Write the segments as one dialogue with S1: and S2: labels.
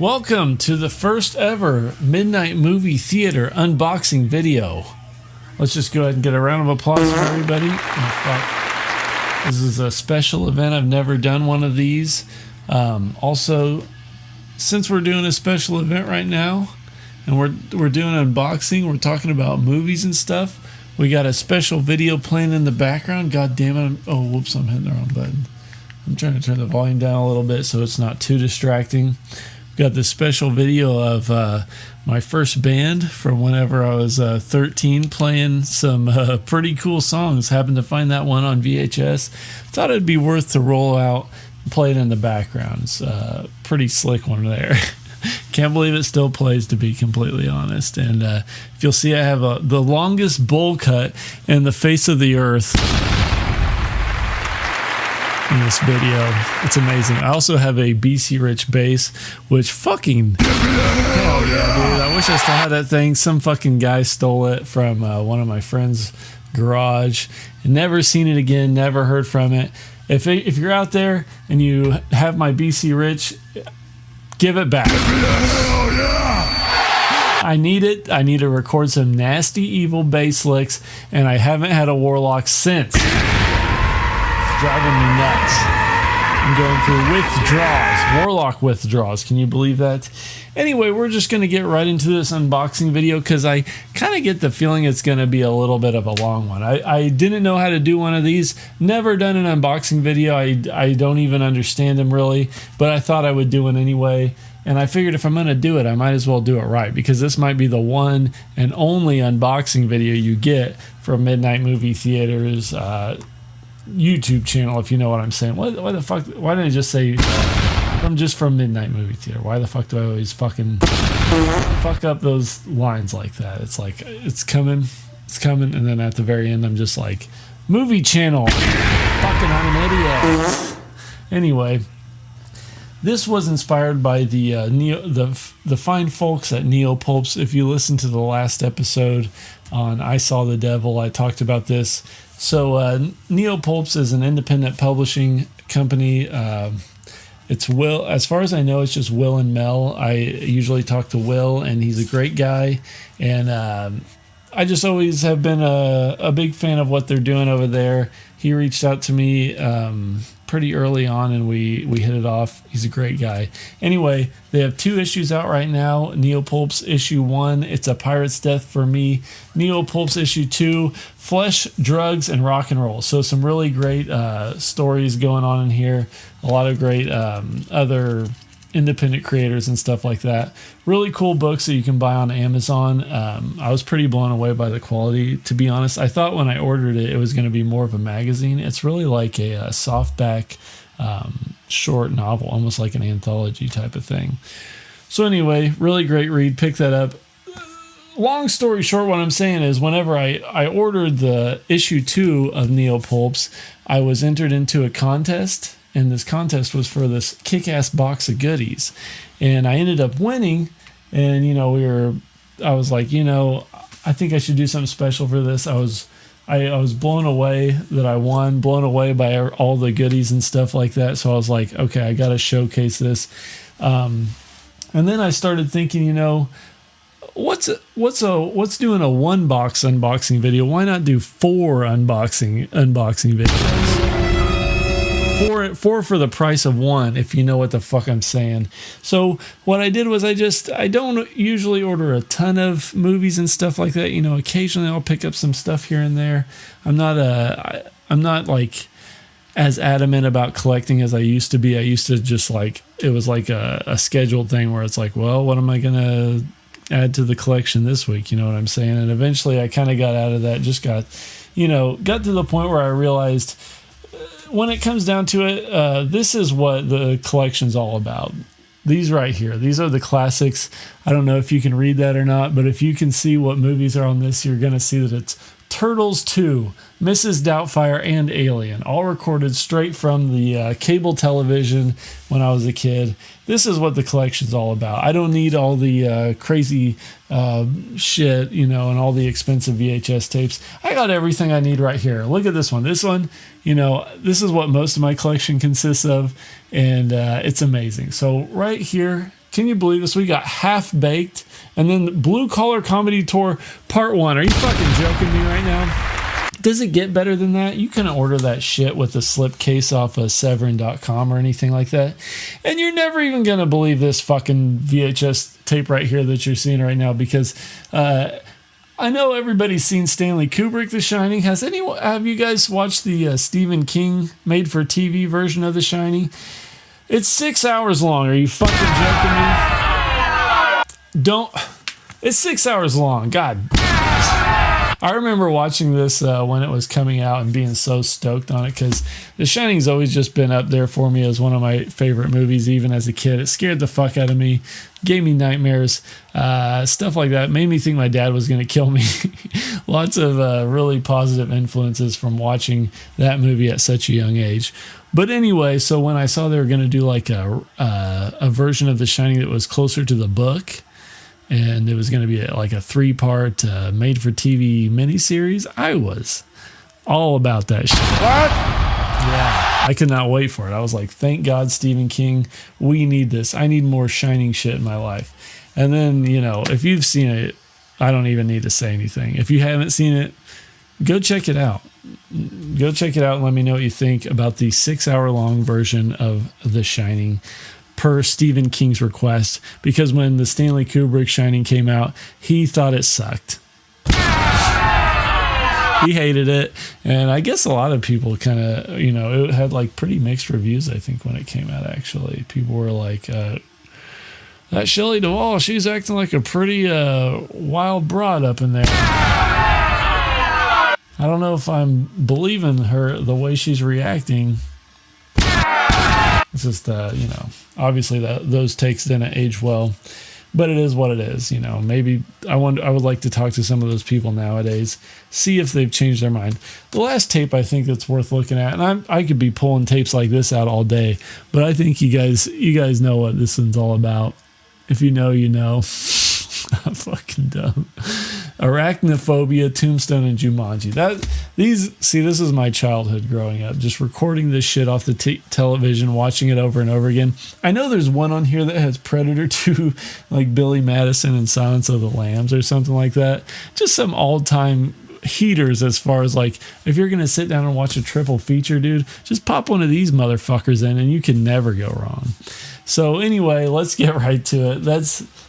S1: Welcome to the first ever Midnight Movie Theater unboxing video. Let's just go ahead and get a round of applause for everybody. This is a special event. I've never done one of these. Also, since we're doing a special event right now, and we're doing an unboxing, we're talking about movies and stuff. We got a special video playing in the background. God damn it! Oh, whoops! I'm hitting the wrong button. I'm trying to turn the volume down a little bit so it's not too distracting. Got this special video of my first band from whenever I was 13, playing some pretty cool songs. Happened to find that one on VHS. Thought it'd be worth to roll out and play it in the background. It's a pretty slick one there. Can't believe it still plays, to be completely honest. And if you'll see, I have the longest bowl cut in the face of the earth in this video. It's amazing. I also have a BC Rich bass, which fucking hell yeah, dude. I wish I still had that thing. Some fucking guy stole it from one of my friend's garage. Never seen it again, never heard from it. If you're out there and you have my BC Rich, give it back. I need it. I need to record some nasty, evil bass licks, and I haven't had a Warlock since. Driving me nuts. I'm going through withdrawals, Warlock withdrawals. Can you believe that? Anyway, we're just going to get right into this unboxing video because I kind of get the feeling it's going to be a little bit of a long one. I didn't know how to do one of these. Never done an unboxing video. I don't even understand them really, but I thought I would do one anyway. And I figured if I'm going to do it, I might as well do it right, because this might be the one and only unboxing video you get from Midnight Movie Theater's YouTube channel, if you know what I'm saying. Why the fuck? Why didn't I just say I'm just from Midnight Movie Theater? Why the fuck do I always fucking fuck up those lines like that? It's like it's coming, and then at the very end I'm just like, movie channel. Fucking, I'm an idiot. Anyway, this was inspired by the fine folks at Neo-Pulps. If you listen to the last episode on I Saw the Devil, I talked about this. So Neo-Pulps is an independent publishing company. It's Will. As far as I know, it's just Will and Mel. I usually talk to Will, and he's a great guy. And I just always have been a big fan of what they're doing over there. He reached out to me pretty early on, and we hit it off. He's a great guy. Anyway, they have 2 issues out right now. Neo-Pulps issue 1, it's A Pirate's Death for Me. Neo-Pulps issue 2, Flesh, Drugs, and Rock and Roll. So some really great stories going on in here. A lot of great other independent creators and stuff like that. Really cool books that you can buy on Amazon. I was pretty blown away by the quality, to be honest. I thought when I ordered it, it was going to be more of a magazine. It's really like a softback short novel, almost like an anthology type of thing. So anyway, really great read. Pick that up. Long story short, what I'm saying is whenever I ordered the issue 2 of Neo-Pulps, I was entered into a contest. And this contest was for this kick-ass box of goodies. And I ended up winning. And, I was like, I think I should do something special for this. I was blown away that I won, blown away by all the goodies and stuff like that. So I was like, okay, I got to showcase this. And then I started thinking, what's doing a 1-box unboxing video? Why not do 4 unboxing videos? Four for the price of 1, if you know what the fuck I'm saying. So what I did was I don't usually order a ton of movies and stuff like that. Occasionally I'll pick up some stuff here and there. I'm not like as adamant about collecting as I used to be. I used to just it was like a scheduled thing where it's like, well, what am I gonna add to the collection this week? You know what I'm saying? And eventually I kind of got out of that. Just got to the point where I realized, when it comes down to it, this is what the collection's all about. These right here, these are the classics. I don't know if you can read that or not, but if you can see what movies are on this, you're going to see that it's Turtles 2, Mrs. Doubtfire, and Alien, all recorded straight from the cable television when I was a kid. This is what the collection's all about. I don't need all the crazy shit, and all the expensive VHS tapes. I got everything I need right here. Look at this one. This one, this is what most of my collection consists of, and it's amazing. So right here Can you believe this? We got Half Baked and then Blue Collar Comedy Tour Part 1. Are you fucking joking me right now? Does it get better than that? You can order that shit with a slip case off of Severin.com or anything like that. And you're never even going to believe this fucking VHS tape right here that you're seeing right now, because I know everybody's seen Stanley Kubrick, The Shining. Have you guys watched the Stephen King made-for-TV version of The Shining? It's 6 hours long. Are you fucking joking me? It's 6 hours long. God. I remember watching this when it was coming out and being so stoked on it, because The Shining's always just been up there for me as one of my favorite movies, even as a kid. It scared the fuck out of me, gave me nightmares, stuff like that. Made me think my dad was going to kill me. Lots of really positive influences from watching that movie at such a young age. But anyway, so when I saw they were going to do like a version of The Shining that was closer to the book, and it was going to be like a 3-part made-for-TV miniseries, I was all about that shit. What? Yeah, I could not wait for it. I was like, thank God, Stephen King, we need this. I need more Shining shit in my life. And then, if you've seen it, I don't even need to say anything. If you haven't seen it, go check it out. Go check it out and let me know what you think about the 6-hour-long version of The Shining, per Stephen King's request, because when the Stanley Kubrick Shining came out, he thought it sucked. He hated it, and I guess a lot of people kind of, it had like pretty mixed reviews, I think, when it came out, actually. People were like, that Shelley Duvall, she's acting like a pretty wild broad up in there. I don't know if I'm believing her the way she's reacting. It's just, obviously those takes didn't age well, but it is what it is. Maybe I would like to talk to some of those people nowadays, see if they've changed their mind. The last tape I think that's worth looking at, and I could be pulling tapes like this out all day, but I think you guys know what this one's all about. If you know, you know. I'm fucking dumb. Arachnophobia, Tombstone, and Jumanji. This is my childhood growing up, just recording this shit off the television, watching it over and over again. I know there's one on here that has Predator 2, like Billy Madison and Silence of the Lambs or something like that. Just some all-time heaters as far as like, if you're going to sit down and watch a triple feature, dude, just pop one of these motherfuckers in and you can never go wrong. So anyway, let's get right to it.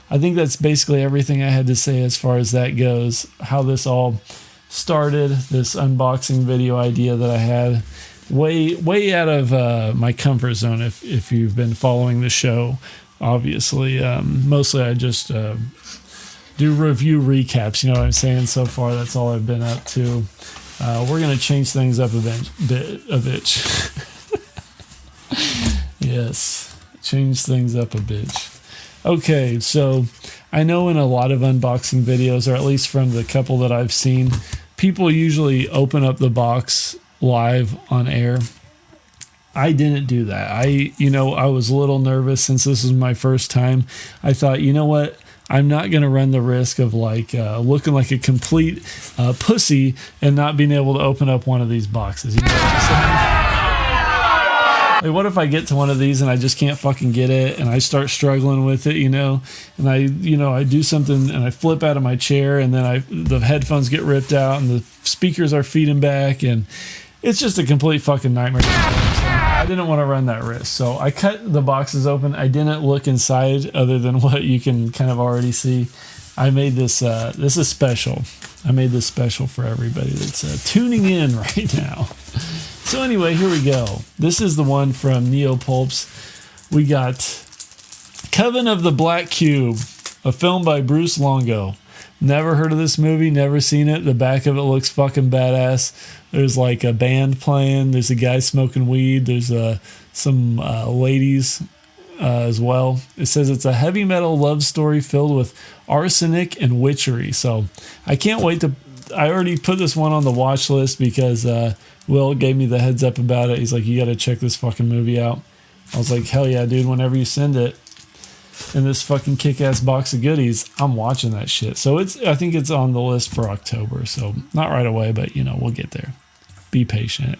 S1: I think that's basically everything I had to say as far as that goes. How this all started, this unboxing video idea that I had, way out of my comfort zone. If you've been following the show, obviously, mostly I just do review recaps. You know what I'm saying? So far, that's all I've been up to. We're gonna change things up a bit. Yes, change things up a bit. Okay, so I know in a lot of unboxing videos, or at least from the couple that I've seen, people usually open up the box live on air. I didn't do that. I was a little nervous since this was my first time. I thought, you know what? I'm not going to run the risk of looking like a complete pussy and not being able to open up one of these boxes. You know what I'm saying? Like, what if I get to one of these and I just can't fucking get it and I start struggling with it, and I do something and I flip out of my chair and then the headphones get ripped out and the speakers are feeding back and it's just a complete fucking nightmare. I didn't want to run that risk. So I cut the boxes open. I didn't look inside other than what you can kind of already see. I made this, this is special. I made this special for everybody that's tuning in right now. So anyway, here we go. This is the one from Neo-Pulps. We got Coven of the Black Cube, a film by Bruce Longo. Never heard of this movie, never seen it. The back of it looks fucking badass. There's like a band playing. There's a guy smoking weed. There's some ladies as well. It says it's a heavy metal love story filled with arsenic and witchery. So I can't wait to... I already put this one on the watch list because Will gave me the heads up about it. He's like, you got to check this fucking movie out. I was like, hell yeah, dude. Whenever you send it in this fucking kick-ass box of goodies, I'm watching that shit. So I think it's on the list for October. So not right away, but we'll get there. Be patient.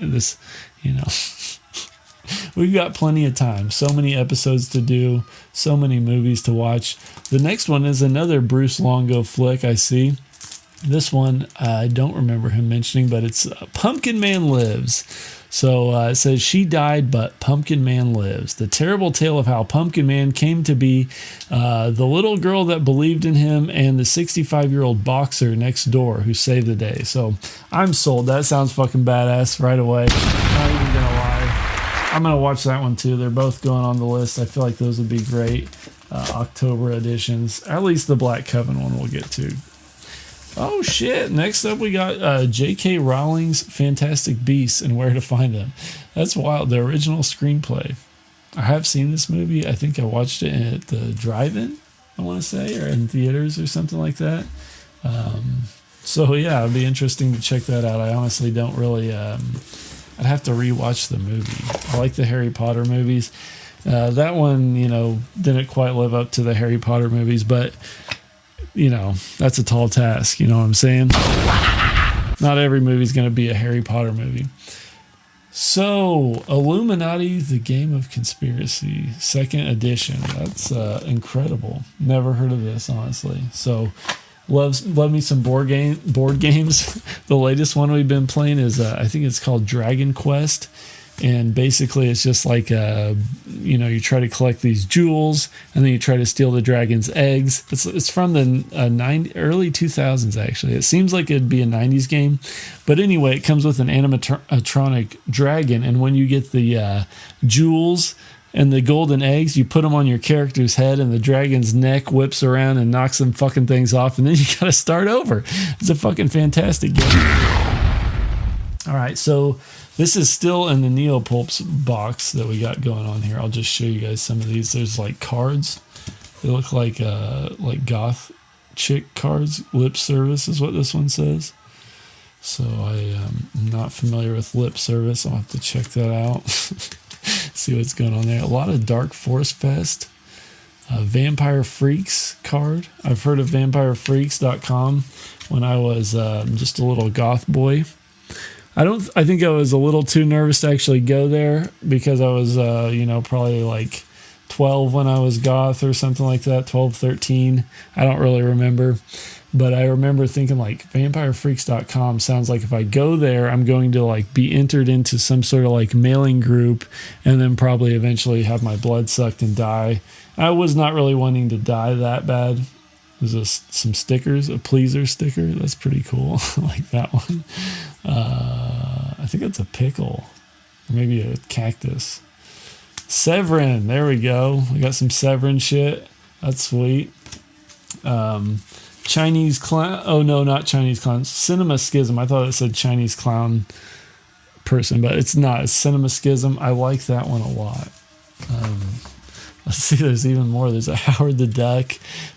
S1: We've got plenty of time. So many episodes to do. So many movies to watch. The next one is another Bruce Longo flick I see. This one, I don't remember him mentioning, but it's Pumpkin Man Lives. So it says, she died, but Pumpkin Man lives. The terrible tale of how Pumpkin Man came to be the little girl that believed in him and the 65-year-old boxer next door who saved the day. So I'm sold. That sounds fucking badass right away. Not even going to lie. I'm going to watch that one too. They're both going on the list. I feel like those would be great October editions. At least the Black Coven one we'll get to. Oh shit, next up we got J.K. Rowling's Fantastic Beasts and Where to Find Them. That's wild, the original screenplay. I have seen this movie. I think I watched it at the drive-in, I want to say, or in theaters or something like that. So yeah, it'd be interesting to check that out. I honestly don't really, I'd have to rewatch the movie. I like the Harry Potter movies. That one, didn't quite live up to the Harry Potter movies, but that's a tall task. You know what I'm saying? Not every movie is going to be a Harry Potter movie. So, Illuminati, The Game of Conspiracy, 2nd edition. That's incredible. Never heard of this, honestly. So, love me some board games. The latest one we've been playing is, I think it's called Dragon Quest. And basically it's just like, you try to collect these jewels and then you try to steal the dragon's eggs. It's from the early 2000s, actually. It seems like it'd be a 90s game. But anyway, it comes with an animatronic dragon. And when you get the jewels and the golden eggs, you put them on your character's head and the dragon's neck whips around and knocks them fucking things off. And then you got to start over. It's a fucking fantastic game. All right, so this is still in the Neo-Pulps box that we got going on here. I'll just show you guys some of these. There's like cards. They look like goth chick cards. Lip Service is what this one says. So I am not familiar with Lip Service. I'll have to check that out. See what's going on there. A lot of Dark Force Fest. Vampire Freaks card. I've heard of vampirefreaks.com when I was just a little goth boy. I think I was a little too nervous to actually go there because I was, probably like 12 when I was goth or something like that, 12, 13. I don't really remember. But I remember thinking like vampirefreaks.com sounds like if I go there, I'm going to like be entered into some sort of like mailing group and then probably eventually have my blood sucked and die. I was not really wanting to die that bad. There's some stickers, a pleaser sticker. That's pretty cool. I like that one. I think it's a pickle. Or maybe a cactus. Severin. There we go. We got some Severin shit. That's sweet. Chinese clown. Oh, no, not Chinese clown. Cinema Schism. I thought it said Chinese clown person, but it's not. It's Cinema Schism. I like that one a lot. Let's see, there's even more. There's a Howard the Duck,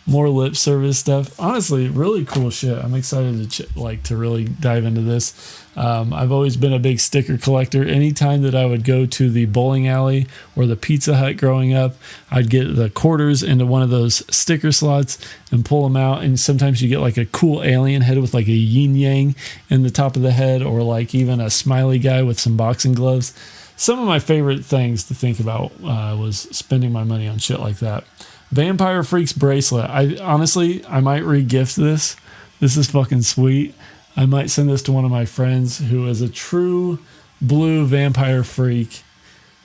S1: more Lip Service stuff. Honestly, really cool shit. I'm excited to really dive into this. I've always been a big sticker collector. Anytime that I would go to the bowling alley or the Pizza Hut growing up, I'd get the quarters into one of those sticker slots and pull them out. And sometimes you get like a cool alien head with like a yin yang in the top of the head, or like even a smiley guy with some boxing gloves. Some of my favorite things to think about was spending my money on shit like that. Vampire Freaks bracelet. I might re-gift this. This is fucking sweet. I might send this to one of my friends who is a true blue vampire freak.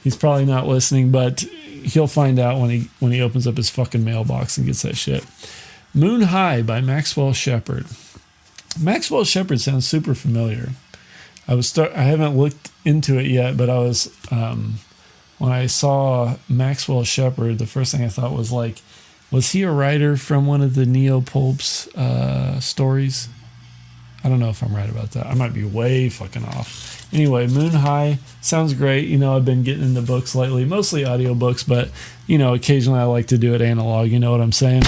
S1: He's probably not listening, but he'll find out when he opens up his fucking mailbox and gets that shit. Moon High by Maxwell Shepherd. Maxwell Shepherd sounds super familiar. I haven't looked into it yet, but I was when I saw Maxwell Shepherd, the first thing I thought was like, was he a writer from one of the Neo-Pulps stories? I don't know if I'm right about that. I might be way fucking off. Anyway, Moon High sounds great. I've been getting into books lately, mostly audiobooks, but occasionally I like to do it analog. You know what I'm saying?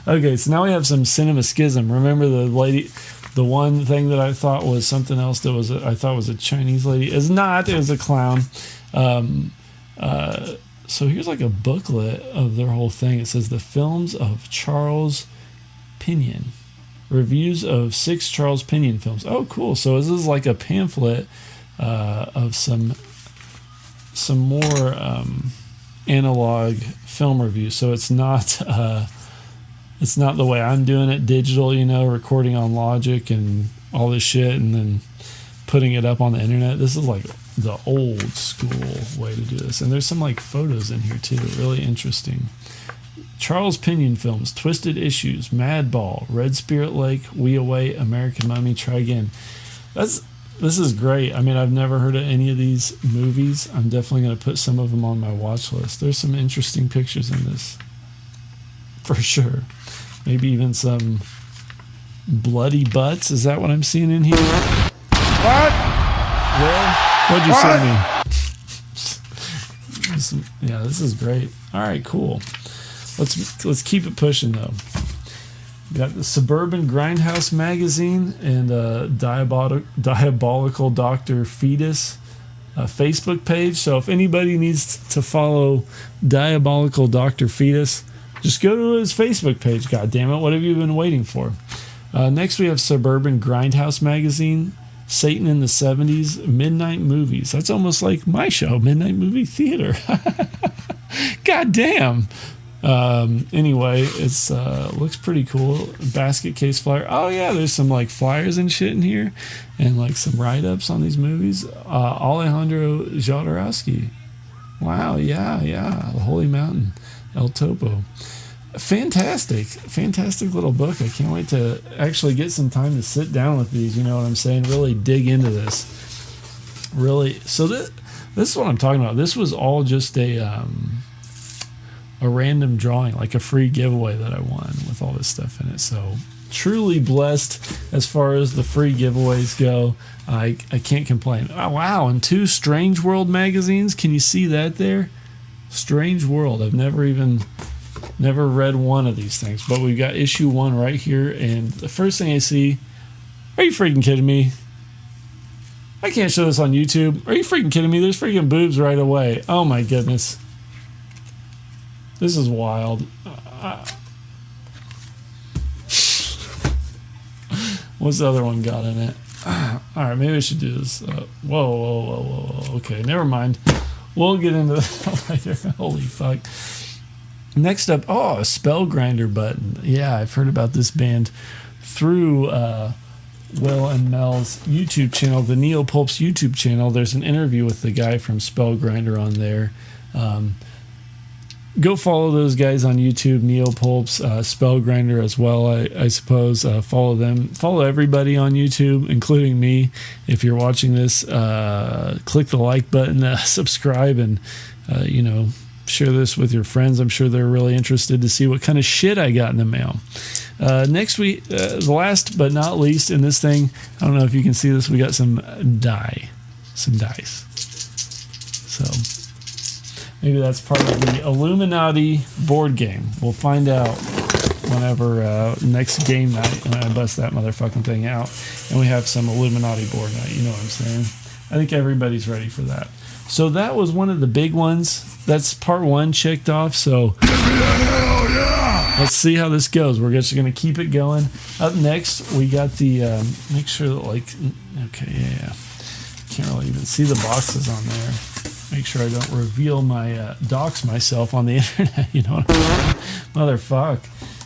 S1: Okay, so now we have some Cinema Schism. Remember the one thing that I thought was something else that I thought was a Chinese lady is not. It was a clown. So here's like a booklet of their whole thing. It says the films of Charles Pinion. Reviews of 6 Charles Pinion films. Oh, cool. So this is like a pamphlet of some more analog film reviews. So it's not the way I'm doing it, digital, recording on Logic and all this shit and then putting it up on the internet. This is like the old school way to do this. And there's some like photos in here too, really interesting. Charles Pinion Films, Twisted Issues, Madball, Red Spirit Lake, We Await, American Mummy, Try Again. This is great. I mean, I've never heard of any of these movies. I'm definitely going to put some of them on my watch list. There's some interesting pictures in this, for sure. Maybe even some bloody butts. Is that what I'm seeing in here?
S2: What?
S1: Well, what'd you send me? Yeah, this is great. All right, cool. Let's keep it pushing though. Got the Suburban Grindhouse magazine and Diabolical Dr. Fetus Facebook page. So if anybody needs to follow Diabolical Dr. Fetus, just go to his Facebook page. God damn it! What have you been waiting for? Next we have Suburban Grindhouse magazine, Satan in the 70s, Midnight Movies. That's almost like my show, Midnight Movie Theater. God damn. Anyway, it's looks pretty cool. Basket case flyer. Oh yeah, there's some like flyers and shit in here, and like some write-ups on these movies. Alejandro Jodorowsky. Wow, yeah, The Holy Mountain, El Topo. Fantastic little book. I can't wait to actually get some time to sit down with these. You know what I'm saying? Really dig into this. Really. So this is what I'm talking about. This was all just a random drawing, like a free giveaway that I won with all this stuff in it. So truly blessed as far as the free giveaways go. I can't complain. Oh, wow. And 2 Strange World magazines. Can you see that there? Strange World. I've never read one of these things, but we've got issue 1 right here. And the first thing I see, are you freaking kidding me? I can't show this on YouTube. Are you freaking kidding me? There's freaking boobs right away. Oh my goodness. This is wild. What's the other one got in it? All right, maybe I should do this. Whoa. Okay, never mind. We'll get into that later. Holy fuck. Next up, a Spell Grinder button. Yeah, I've heard about this band through Will and Mel's YouTube channel, the Neo-Pulps YouTube channel. There's an interview with the guy from Spell Grinder on there. Go follow those guys on YouTube, Neo-Pulps, Spell Grinder as well, I suppose. Follow them. Follow everybody on YouTube, including me. If you're watching this, click the like button, subscribe, and, share this with your friends. I'm sure they're really interested to see what kind of shit I got in the mail. Next week, the last but not least in this thing, I don't know if you can see this, we got some dice. So maybe that's part of the Illuminati board game. We'll find out whenever next game night when I bust that motherfucking thing out and we have some Illuminati board night. You know what I'm saying? I think everybody's ready for that. So that was one of the big ones. That's part 1 checked off. So let's see how this goes. We're just going to keep it going. Up next, we got the, make sure that can't really even see the boxes on there. Make sure I don't reveal my, dox myself on the internet. You know what I'm saying? Motherfuck.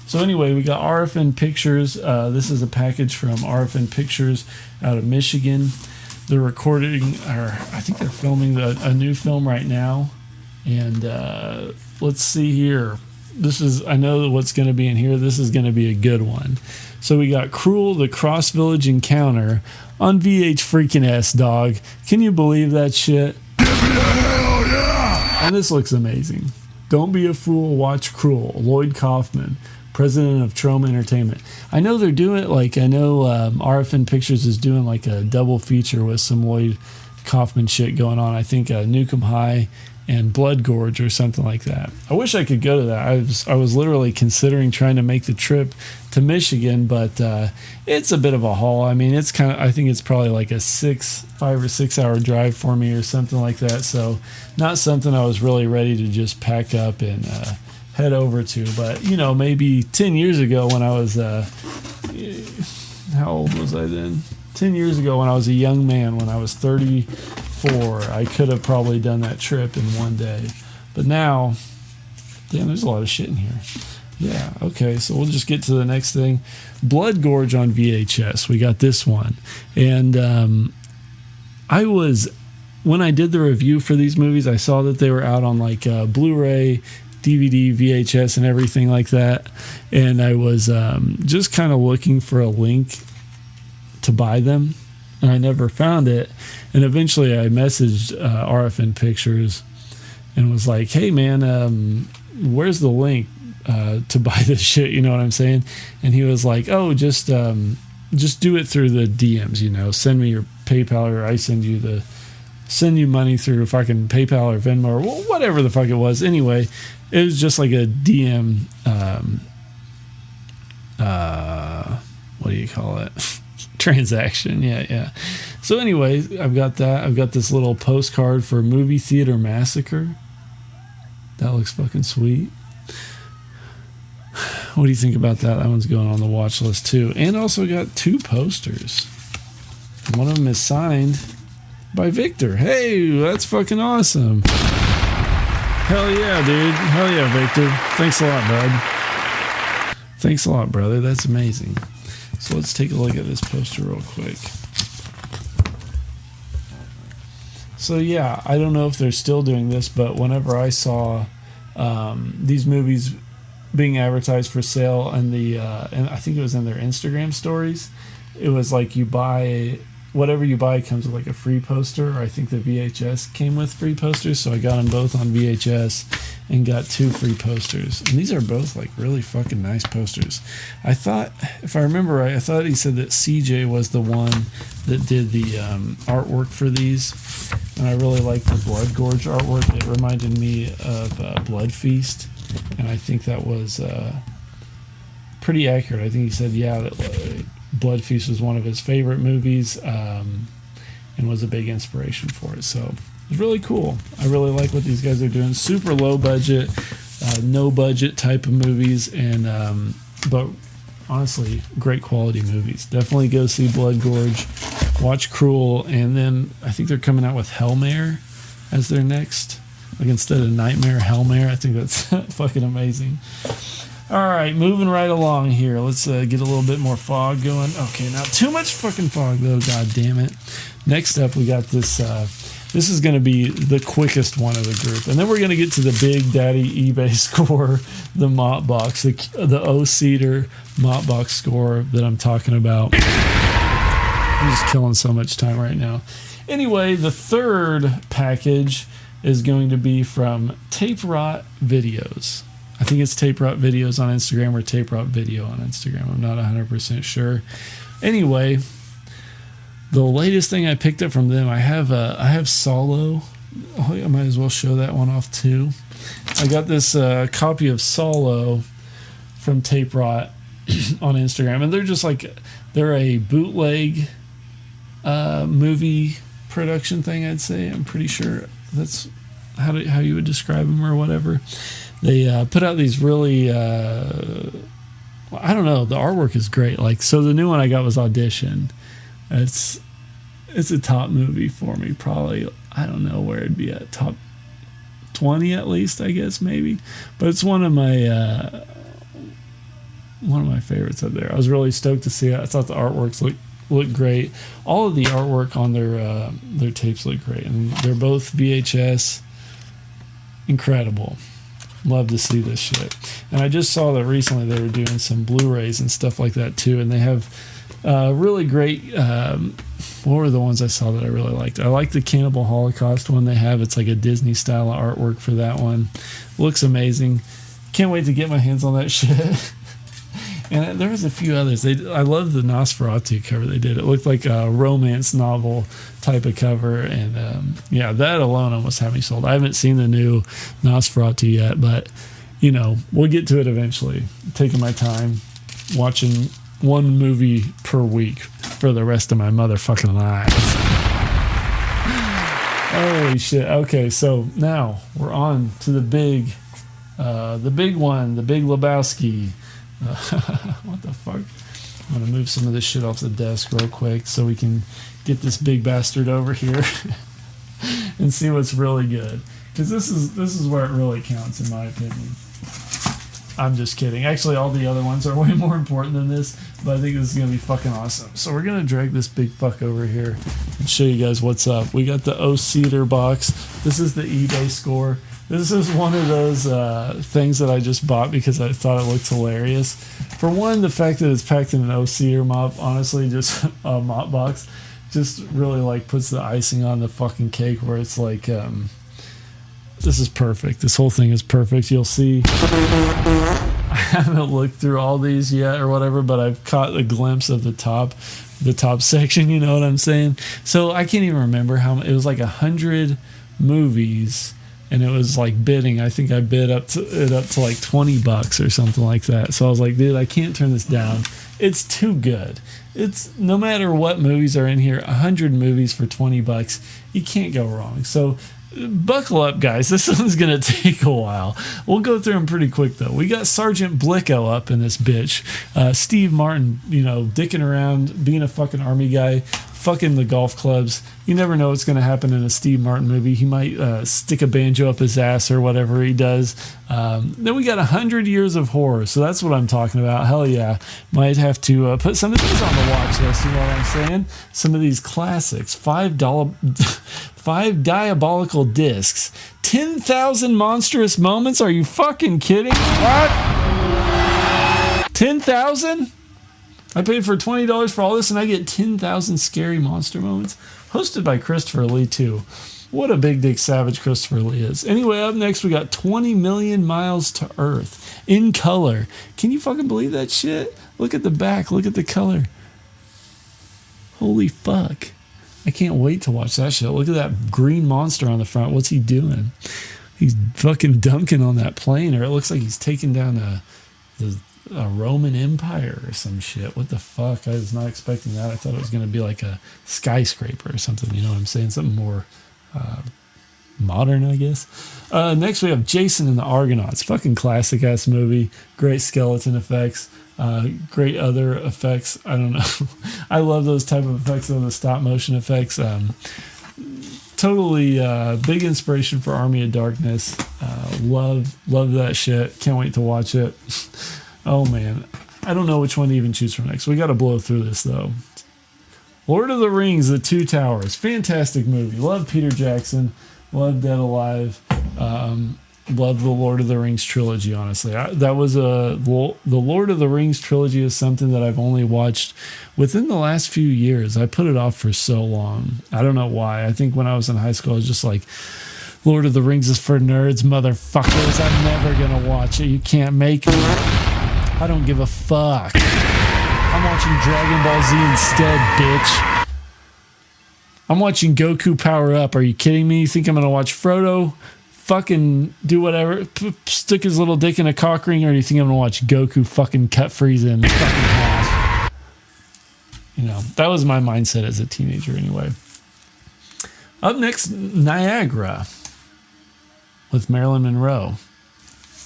S1: So anyway, we got RFN Pictures. This is a package from RFN Pictures out of Michigan. They're recording, or I think they're filming a new film right now. And let's see here. I know what's going to be in here. This is going to be a good one. So we got Cruel, the Cross Village Encounter on VH freaking S, dog. Can you believe that shit? Hell yeah! And this looks amazing. Don't be a fool, watch Cruel. Lloyd Kaufman, president of Troma Entertainment. I know they're doing RFN Pictures is doing like a double feature with some Lloyd Kaufman shit going on. I think Nukem High and Blood Gorge or something like that. I wish I could go to that. I was literally considering trying to make the trip to Michigan, but it's a bit of a haul. I mean, I think it's probably like a 5 or 6 hour drive for me or something like that. So not something I was really ready to just pack up and head over to. But, maybe 10 years ago when I was, how old was I then? 10 years ago when I was a young man, when I was 34, I could have probably done that trip in one day. But now, damn, there's a lot of shit in here. Yeah, okay, so we'll just get to the next thing. Blood Gorge on VHS. We got this one. And when I did the review for these movies, I saw that they were out on like Blu-ray, DVD, VHS, and everything like that. And I was just kind of looking for a link to buy them, and I never found it. And eventually I messaged RFN Pictures and was like, hey man, where's the link to buy this shit, you know what I'm saying? And he was like, oh, just do it through the DMs, you know, send me your PayPal, or I send you money through fucking PayPal or Venmo or whatever the fuck it was. Anyway, it was just like a DM what do you call it? Transaction. Yeah. So anyway, I've got that. I've got this little postcard for Movie Theater Massacre. That looks fucking sweet. What do you think about that? That one's going on the watch list too. And also got 2 posters. One of them is signed by Victor. Hey, that's fucking awesome. Hell yeah, dude. Hell yeah, Victor. Thanks a lot, bud. Thanks a lot, brother. That's amazing. So let's take a look at this poster real quick. So yeah, I don't know if they're still doing this, but whenever I saw these movies being advertised for sale and and I think it was in their Instagram stories, it was like you buy whatever you buy comes with like a free poster, or I think the VHS came with free posters, so I got them both on VHS and got 2 free posters. And these are both like really fucking nice posters. I thought, if I remember right, I thought he said that CJ was the one that did the artwork for these, and I really liked the Blood Gorge artwork. It reminded me of Blood Feast, and I think that was pretty accurate. I think he said, yeah, that Blood Feast was one of his favorite movies, and was a big inspiration for it. So it's really cool. I really like what these guys are doing. Super low budget, no budget type of movies, and but honestly, great quality movies. Definitely go see Blood Gorge, watch Cruel, and then I think they're coming out with Hellmare as their next. Like instead of Nightmare, Hellmare. I think that's fucking amazing. All right, moving right along here. Let's get a little bit more fog going. Okay, not too much fucking fog though. God damn it. Next up, we got this. This is going to be the quickest one of the group, and then we're going to get to the Big Daddy eBay score, the mop box, the O-Cedar mop box score that I'm talking about. I'm just killing so much time right now. Anyway, the third package is going to be from Taperot Videos. I think it's Taperot Videos on Instagram or Taperot Video on Instagram. I'm not 100% sure. Anyway, the latest thing I picked up from them, I have Solo. Oh, I might as well show that one off too. I got this copy of Solo from Taperot on Instagram, and they're a bootleg movie production thing, I'd say. I'm pretty sure that's how you would describe them or whatever. They put out these really, I don't know, the artwork is great. Like, so the new one I got was Audition. It's a top movie for me, probably. I don't know where it'd be at, top 20 at least, I guess, maybe. But it's one of my favorites up there. I was really stoked to see it. I thought the artworks looked great. All of the artwork on their tapes look great, and they're both VHS. Incredible. Love to see this shit. And I just saw that recently they were doing some Blu-rays and stuff like that too, and they have really great. What were the ones I saw that I really liked? I like the Cannibal Holocaust one they have. It's like a Disney style artwork for that one. Looks amazing. Can't wait to get my hands on that shit. And there was a few others. I love the Nosferatu cover they did. It looked like a romance novel type of cover, and yeah, that alone almost had me sold. I haven't seen the new Nosferatu yet, but you know, we'll get to it eventually. Taking my time, watching one movie per week for the rest of my motherfucking life. Holy shit. Okay, so now we're on to the big one, the Big Lebowski. What the fuck? I'm going to move some of this shit off the desk real quick so we can get this big bastard over here and see what's really good. Because this is where it really counts, in my opinion. I'm just kidding. Actually, all the other ones are way more important than this, but I think this is going to be fucking awesome. So we're going to drag this big fuck over here and show you guys what's up. We got the O-Cedar box. This is the eBay score. This is one of those things that I just bought because I thought it looked hilarious. For one, the fact that it's packed in an O-Cedar mop, honestly, just a mop box, just really like puts the icing on the fucking cake where it's like... this is perfect. This whole thing is perfect. You'll see I haven't looked through all these yet or whatever, but I've caught a glimpse of the top section, you know what I'm saying? So I can't even remember how it was, like 100 movies, and it was like bidding. I think I bid up to like $20 or something like that. So I was like, dude, I can't turn this down. It's too good. It's no matter what movies are in here, 100 movies for $20. You can't go wrong. So buckle up, guys. This one's going to take a while. We'll go through them pretty quick, though. We got Sergeant Blicko up in this bitch. Steve Martin, dicking around, being a fucking army guy, fucking the golf clubs. You never know what's going to happen in a Steve Martin movie. He might stick a banjo up his ass or whatever he does. Then we got 100 Years of Horror. So that's what I'm talking about. Hell yeah. Might have to put some of these on the watch list, you know what I'm saying? Some of these classics. $5 diabolical discs. 10,000 monstrous moments? Are you fucking kidding? What? 10,000? I paid for $20 for all this, and I get 10,000 scary monster moments. Hosted by Christopher Lee, too. What a big dick savage Christopher Lee is. Anyway, up next, we got 20 Million Miles to Earth in color. Can you fucking believe that shit? Look at the back. Look at the color. Holy fuck. I can't wait to watch that shit. Look at that green monster on the front. What's he doing? He's fucking dunking on that plane, or it looks like he's taking down a Roman Empire or some shit. What the fuck? I was not expecting that. I thought it was going to be like a skyscraper or something. You know what I'm saying? Something more modern, I guess. Next, we have Jason and the Argonauts. Fucking classic ass movie. Great skeleton effects. Great other effects. I don't know. I love those type of effects, the stop motion effects. Totally big inspiration for Army of Darkness. Love that shit. Can't wait to watch it. Oh man, I don't know which one to even choose from next. We got to blow through this though. Lord of the Rings: The Two Towers. Fantastic movie. Love Peter Jackson. Love Dead Alive. Love the Lord of the Rings trilogy, honestly. The Lord of the Rings trilogy is something that I've only watched within the last few years. I put it off for so long. I don't know why. I think when I was in high school, I was just like, Lord of the Rings is for nerds, motherfuckers. I'm never going to watch it. You can't make me. I don't give a fuck. I'm watching Dragon Ball Z instead, bitch. I'm watching Goku power up. Are you kidding me? You think I'm going to watch Frodo fucking do whatever, stick his little dick in a cock ring, or do you think I'm going to watch Goku fucking cut Frieza in fucking half? That was my mindset as a teenager anyway. Up next, Niagara with Marilyn Monroe.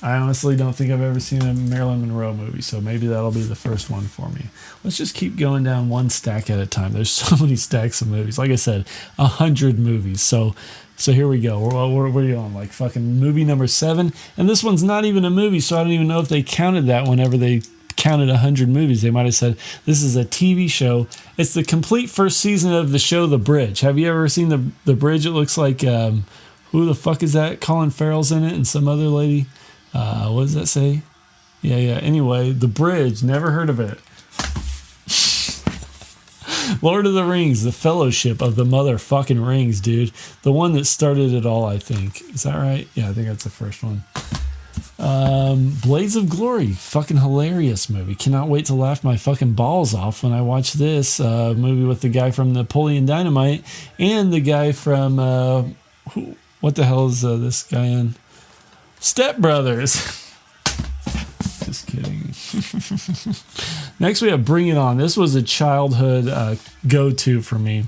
S1: I honestly don't think I've ever seen a Marilyn Monroe movie, so maybe that'll be the first one for me. Let's just keep going down one stack at a time. There's so many stacks of movies. Like I said, 100 movies. So here we go. What are you on? Like fucking movie number 7? And this one's not even a movie, so I don't even know if they counted that whenever they counted 100 movies. They might have said, this is a TV show. It's the complete first season of the show The Bridge. Have you ever seen The Bridge? It looks like, who the fuck is that? Colin Farrell's in it and some other lady. What does that say? Yeah. Anyway, The Bridge. Never heard of it. Lord of the Rings, The Fellowship of the Motherfucking Rings, dude. The one that started it all, I think. Is that right? Yeah, I think that's the first one. Blades of Glory. Fucking hilarious movie. Cannot wait to laugh my fucking balls off when I watch this movie with the guy from Napoleon Dynamite and the guy from... what the hell is this guy in? Step Brothers. Just kidding. Next we have Bring It On. This was a childhood go-to for me.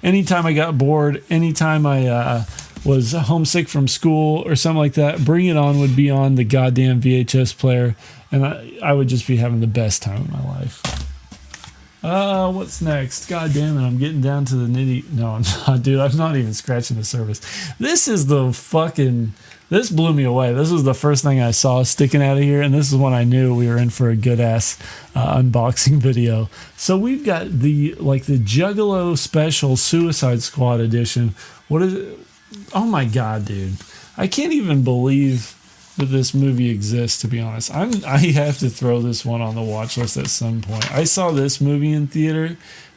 S1: Anytime I got bored, anytime I was homesick from school or something like that, Bring It On would be on the goddamn VHS player, and I would just be having the best time of my life. What's next? God damn it, I'm getting down to the nitty. No, I'm not, dude. I'm not even scratching the surface. This is the fucking. This blew me away. This was the first thing I saw sticking out of here, and this is when I knew we were in for a good ass unboxing video. So we've got the Juggalo Special Suicide Squad edition. What is it? Oh my god, dude! I can't even believe that this movie exists, to be honest. I have to throw this one on the watch list at some point. I saw this movie in theater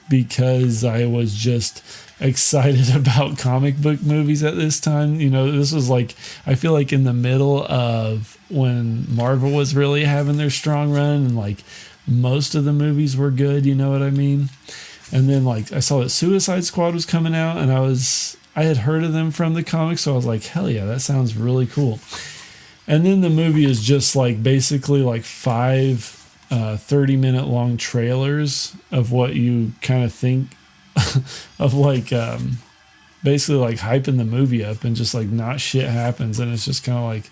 S1: because I was just excited about comic book movies at this time. You know, this was like, I feel like in the middle of when Marvel was really having their strong run and like most of the movies were good, you know what I mean? And then like I saw that Suicide Squad was coming out and I had heard of them from the comics, so I was like, hell yeah, that sounds really cool. And then the movie is just like basically like 5 30-minute long trailers of what you kind of think of, like basically like hyping the movie up, and just like not shit happens, and it's just kind of like,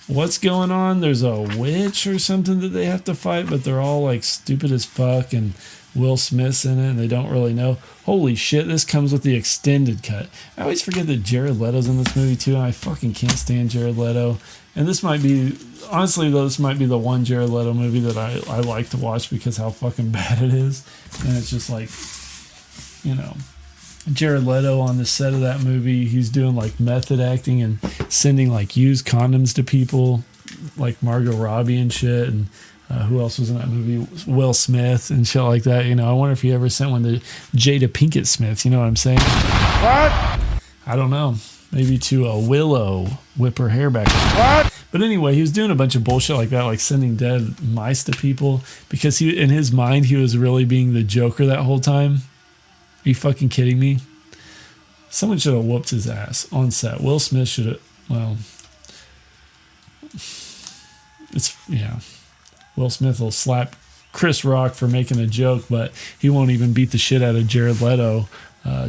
S1: what's going on? There's a witch or something that they have to fight, but they're all like stupid as fuck, and Will Smith's in it and they don't really know. Holy shit, this comes with the extended cut. I always forget that Jared Leto's in this movie too, and I fucking can't stand Jared Leto. And this might be, honestly though, this might be the one Jared Leto movie that I like to watch because how fucking bad it is. And it's just like, you know, Jared Leto on the set of that movie, he's doing like method acting and sending like used condoms to people like Margot Robbie and shit. And who else was in that movie? Will Smith and shit like that. You know, I wonder if he ever sent one to Jada Pinkett Smith. You know what I'm saying? What? I don't know. Maybe to a Willow, whip her hair back. What? But anyway, he was doing a bunch of bullshit like that, like sending dead mice to people because he, in his mind, he was really being the Joker that whole time. Are you fucking kidding me? Someone should have whooped his ass on set. Will Smith should have, well, it's, yeah. Will Smith will slap Chris Rock for making a joke, but he won't even beat the shit out of Jared Leto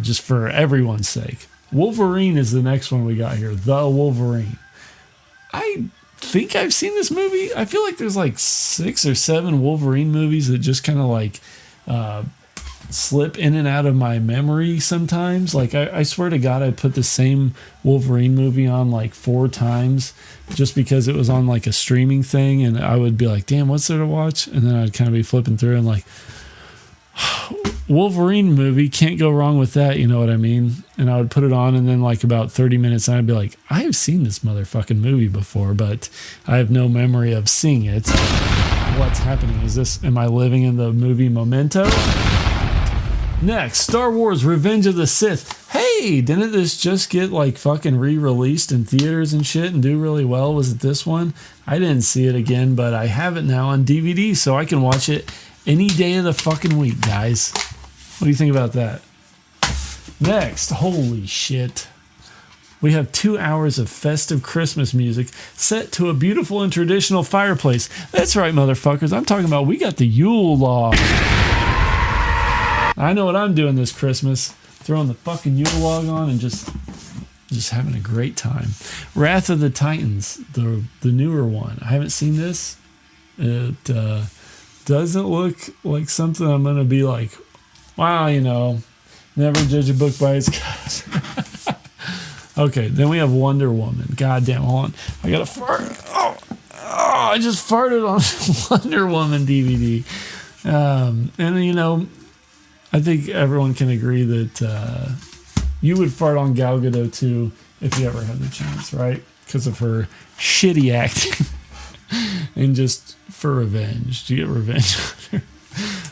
S1: just for everyone's sake. Wolverine is the next one we got here. The Wolverine. I think I've seen this movie. I feel like there's like 6 or 7 Wolverine movies that just kind of like slip in and out of my memory sometimes. Like I swear to God, I put the same Wolverine movie on like 4 times just because it was on like a streaming thing, and I would be like, damn, what's there to watch? And then I'd kind of be flipping through and like, Wolverine movie, can't go wrong with that, you know what I mean? And I would put it on, and then like about 30 minutes and I'd be like, I have seen this motherfucking movie before, but I have no memory of seeing it. What's happening? Am I living in the movie Memento? Next, Star Wars Revenge of the Sith. Hey, didn't this just get like fucking re-released in theaters and shit and do really well? Was it this one? I didn't see it again, but I have it now on DVD, so I can watch it any day of the fucking week, guys. What do you think about that? Next, holy shit. We have 2 hours of festive Christmas music set to a beautiful and traditional fireplace. That's right, motherfuckers. I'm talking about we got the Yule log. I know what I'm doing this Christmas. Throwing the fucking Yule log on and just having a great time. Wrath of the Titans, the newer one. I haven't seen this. It doesn't look like something I'm going to be like, wow, you know, never judge a book by its cover. Okay, then we have Wonder Woman. Goddamn, hold on. I got to fart. Oh, I just farted on Wonder Woman DVD. And, you know, I think everyone can agree that you would fart on Gal Gadot too if you ever had the chance, right? Because of her shitty acting and just for revenge. Do you get revenge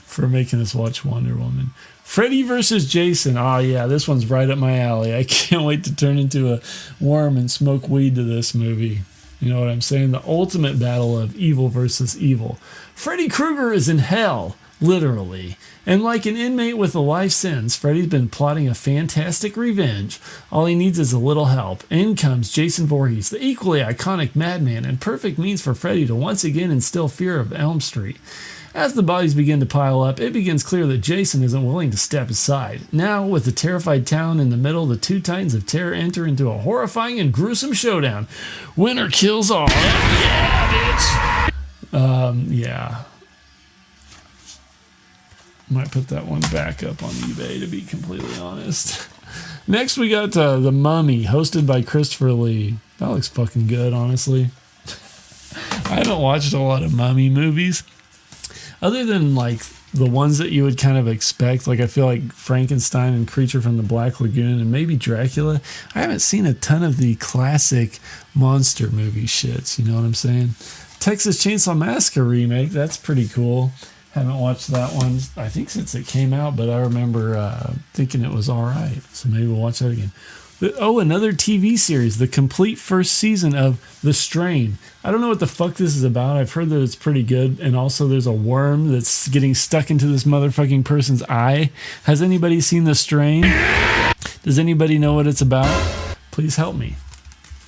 S1: for making us watch Wonder Woman? Freddy versus Jason. Oh yeah, this one's right up my alley. I can't wait to turn into a worm and smoke weed to this movie. You know what I'm saying? The ultimate battle of evil versus evil. Freddy Krueger is in hell, literally. And like an inmate with a life sentence, Freddy's been plotting a fantastic revenge. All he needs is a little help. In comes Jason Voorhees, the equally iconic madman, and perfect means for Freddy to once again instill fear of Elm Street. As the bodies begin to pile up, it becomes clear that Jason isn't willing to step aside. Now, with the terrified town in the middle, the two titans of terror enter into a horrifying and gruesome showdown. Winner kills all. Yeah, bitch! Yeah. Might put that one back up on eBay, to be completely honest. Next, we got The Mummy, hosted by Christopher Lee. That looks fucking good, honestly. I haven't watched a lot of mummy movies. Other than, like, the ones that you would kind of expect. Like, I feel like Frankenstein and Creature from the Black Lagoon and maybe Dracula. I haven't seen a ton of the classic monster movie shits, you know what I'm saying? Texas Chainsaw Massacre remake, that's pretty cool. Haven't watched that one, I think, since it came out, but I remember thinking it was all right. So maybe we'll watch that again. Oh, another TV series, the complete first season of The Strain. I don't know what the fuck this is about. I've heard that it's pretty good. And also there's a worm that's getting stuck into this motherfucking person's eye. Has anybody seen The Strain? Does anybody know what it's about? Please help me.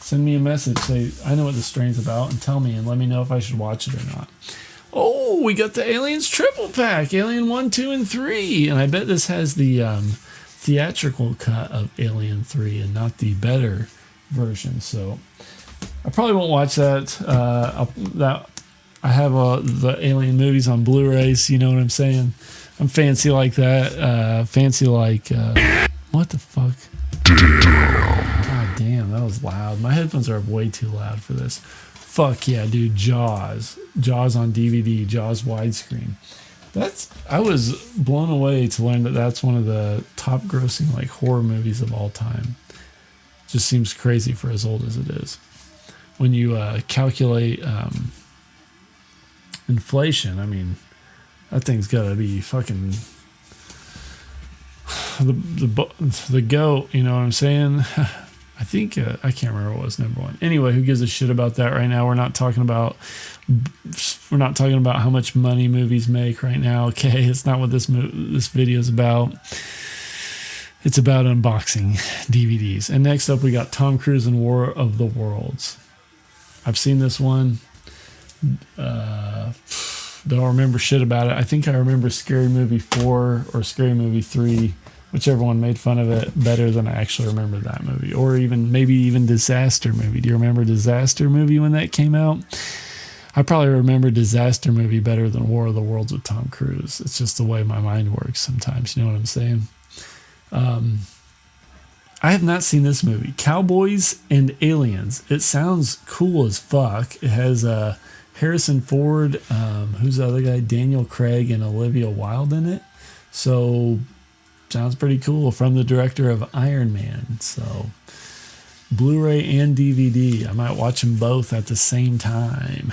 S1: Send me a message. Say, I know what The Strain's about, and tell me, and let me know if I should watch it or not. Oh, we got the Aliens triple pack. Alien 1, 2, and 3. And I bet this has the theatrical cut of Alien 3 and not the better version. So I probably won't watch that. I have the Alien movies on Blu-rays. You know what I'm saying? I'm fancy like that. Fancy like... what the fuck? God damn, that was loud. My headphones are way too loud for this. Fuck yeah, dude. Jaws on DVD. Jaws widescreen. I was blown away to learn that that's one of the top grossing like horror movies of all time. Just seems crazy for as old as it is. When you calculate inflation, I mean, that thing's got to be fucking the goat. You know what I'm saying? I think I can't remember what was number one. Anyway, who gives a shit about that right now? We're not talking about how much money movies make right now. Okay, it's not what this video is about. It's about unboxing DVDs. And next up, we got Tom Cruise and War of the Worlds. I've seen this one. Don't remember shit about it. I think I remember Scary Movie 4 or Scary Movie 3. Whichever one made fun of it better than I actually remember that movie. Or maybe even Disaster Movie. Do you remember Disaster Movie when that came out? I probably remember Disaster Movie better than War of the Worlds with Tom Cruise. It's just the way my mind works sometimes. You know what I'm saying? I have not seen this movie. Cowboys and Aliens. It sounds cool as fuck. It has Harrison Ford, who's the other guy? Daniel Craig and Olivia Wilde in it. So... sounds pretty cool, from the director of Iron Man. So, Blu-ray and DVD. I might watch them both at the same time.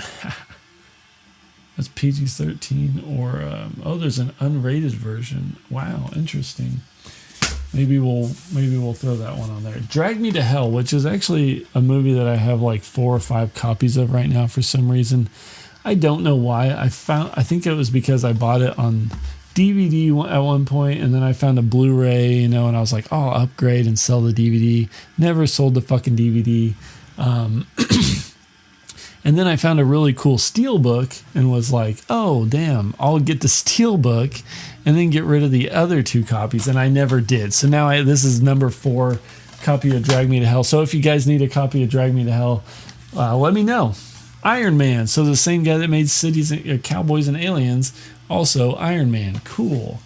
S1: That's PG-13 or there's an unrated version. Wow, interesting. Maybe we'll throw that one on there. Drag Me to Hell, which is actually a movie that I have like 4 or 5 copies of right now for some reason. I don't know why. I think it was because I bought it on DVD at one point, and then I found a Blu-ray, and I was like, oh, I'll upgrade and sell the DVD. Never sold the fucking DVD. And then I found a really cool Steelbook and was like, oh, damn, I'll get the Steelbook and then get rid of the other 2 copies, and I never did. So now this is number 4 copy of Drag Me to Hell. So if you guys need a copy of Drag Me to Hell, let me know. Iron Man. So the same guy that made Cowboys and Aliens, also Iron Man. Cool.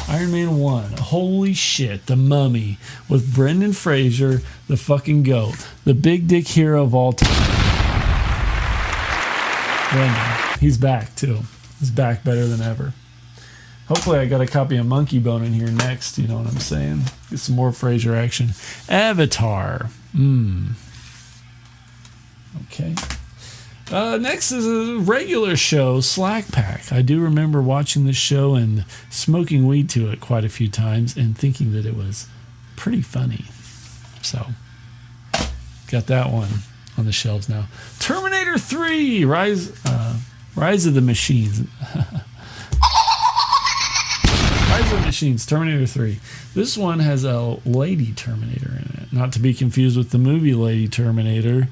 S1: Iron Man 1. Holy shit. The Mummy with Brendan Fraser, the fucking GOAT. The big dick hero of all time. Brendan. He's back too. He's back better than ever. Hopefully I got a copy of Monkey Bone in here next. You know what I'm saying? Get some more Fraser action. Avatar. Okay. Next is a regular show, Slack Pack. I do remember watching this show and smoking weed to it quite a few times and thinking that it was pretty funny. So, got that one on the shelves now. Terminator 3, Rise of the Machines. Rise of the Machines, Terminator 3. This one has a Lady Terminator in it. Not to be confused with the movie Lady Terminator.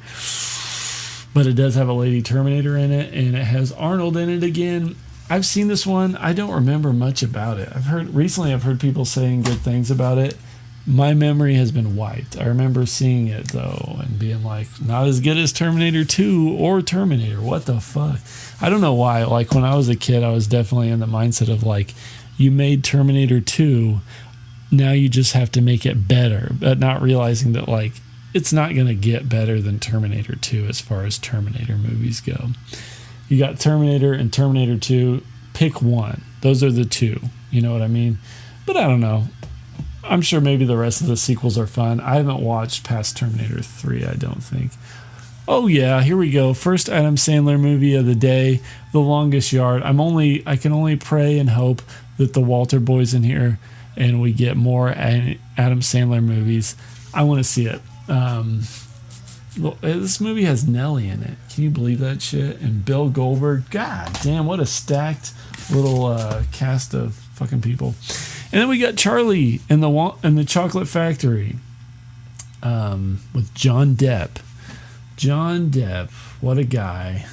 S1: But it does have a Lady Terminator in it, and it has Arnold in it again. I've seen this one. I don't remember much about it. I've heard people saying good things about it. My memory has been wiped. I remember seeing it, though, and being like, not as good as Terminator 2 or Terminator. What the fuck? I don't know why. Like, when I was a kid, I was definitely in the mindset of, like, you made Terminator 2. Now you just have to make it better, but not realizing that, like, it's not going to get better than Terminator 2 as far as Terminator movies go. You got Terminator and Terminator 2. Pick one. Those are the two. You know what I mean? But I don't know. I'm sure maybe the rest of the sequels are fun. I haven't watched past Terminator 3, I don't think. Oh yeah, here we go. First Adam Sandler movie of the day, The Longest Yard. I can only pray and hope that the Walter Boy's in here and we get more Adam Sandler movies. I want to see it. This movie has Nelly in it. Can you believe that shit? And Bill Goldberg. God damn, what a stacked little cast of fucking people. And then we got Charlie in the Chocolate Factory with John Depp. John Depp, what a guy.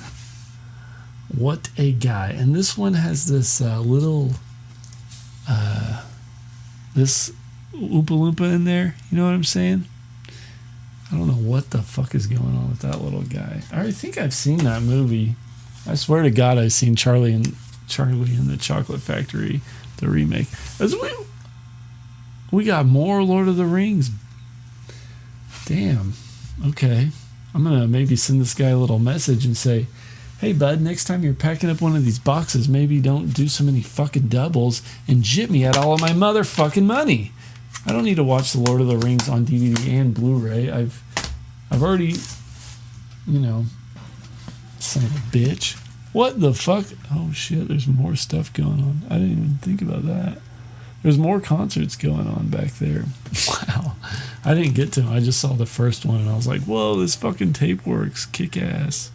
S1: What a guy. And this one has this little this Oompa Loompa in there. You know what I'm saying? I don't know what the fuck is going on with that little guy. I think I've seen that movie. I swear to God I've seen Charlie in the Chocolate Factory, the remake. We got more Lord of the Rings. Damn. Okay. I'm going to maybe send this guy a little message and say, hey, bud, next time you're packing up one of these boxes, maybe don't do so many fucking doubles and jip me out all of my motherfucking money. I don't need to watch The Lord of the Rings on DVD and Blu-ray. I've already, son of a bitch. What the fuck? Oh, shit, there's more stuff going on. I didn't even think about that. There's more concerts going on back there. Wow. I didn't get to them. I just saw the first one, and I was like, whoa, this fucking tape works. Kick ass.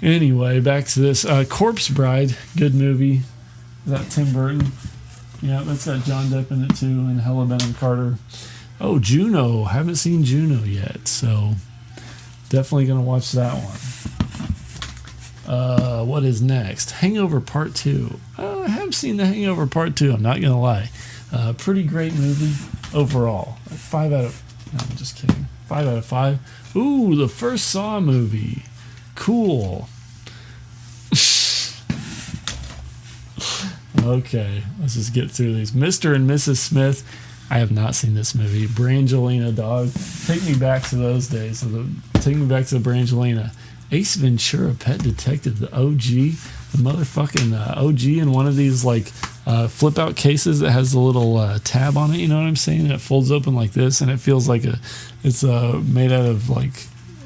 S1: Anyway, back to this. Corpse Bride, good movie. Is that Tim Burton? Yeah, that's got John Depp in it, too, and Helena Bonham Carter. Oh, Juno. Haven't seen Juno yet, so definitely going to watch that one. What is next? Hangover Part 2. I have seen The Hangover Part 2, I'm not going to lie. Pretty great movie overall. 5 out of... No, I'm just kidding. 5 out of 5. Ooh, the first Saw movie. Cool. Okay, let's just get through these. Mr. and Mrs. Smith. I have not seen this movie. Brangelina, dog. Take me back to those days. Take me back to the Brangelina. Ace Ventura, Pet Detective, the OG, the motherfucking OG in one of these like flip out cases that has the little tab on it. You know what I'm saying? And it folds open like this, and it feels like it's made out of like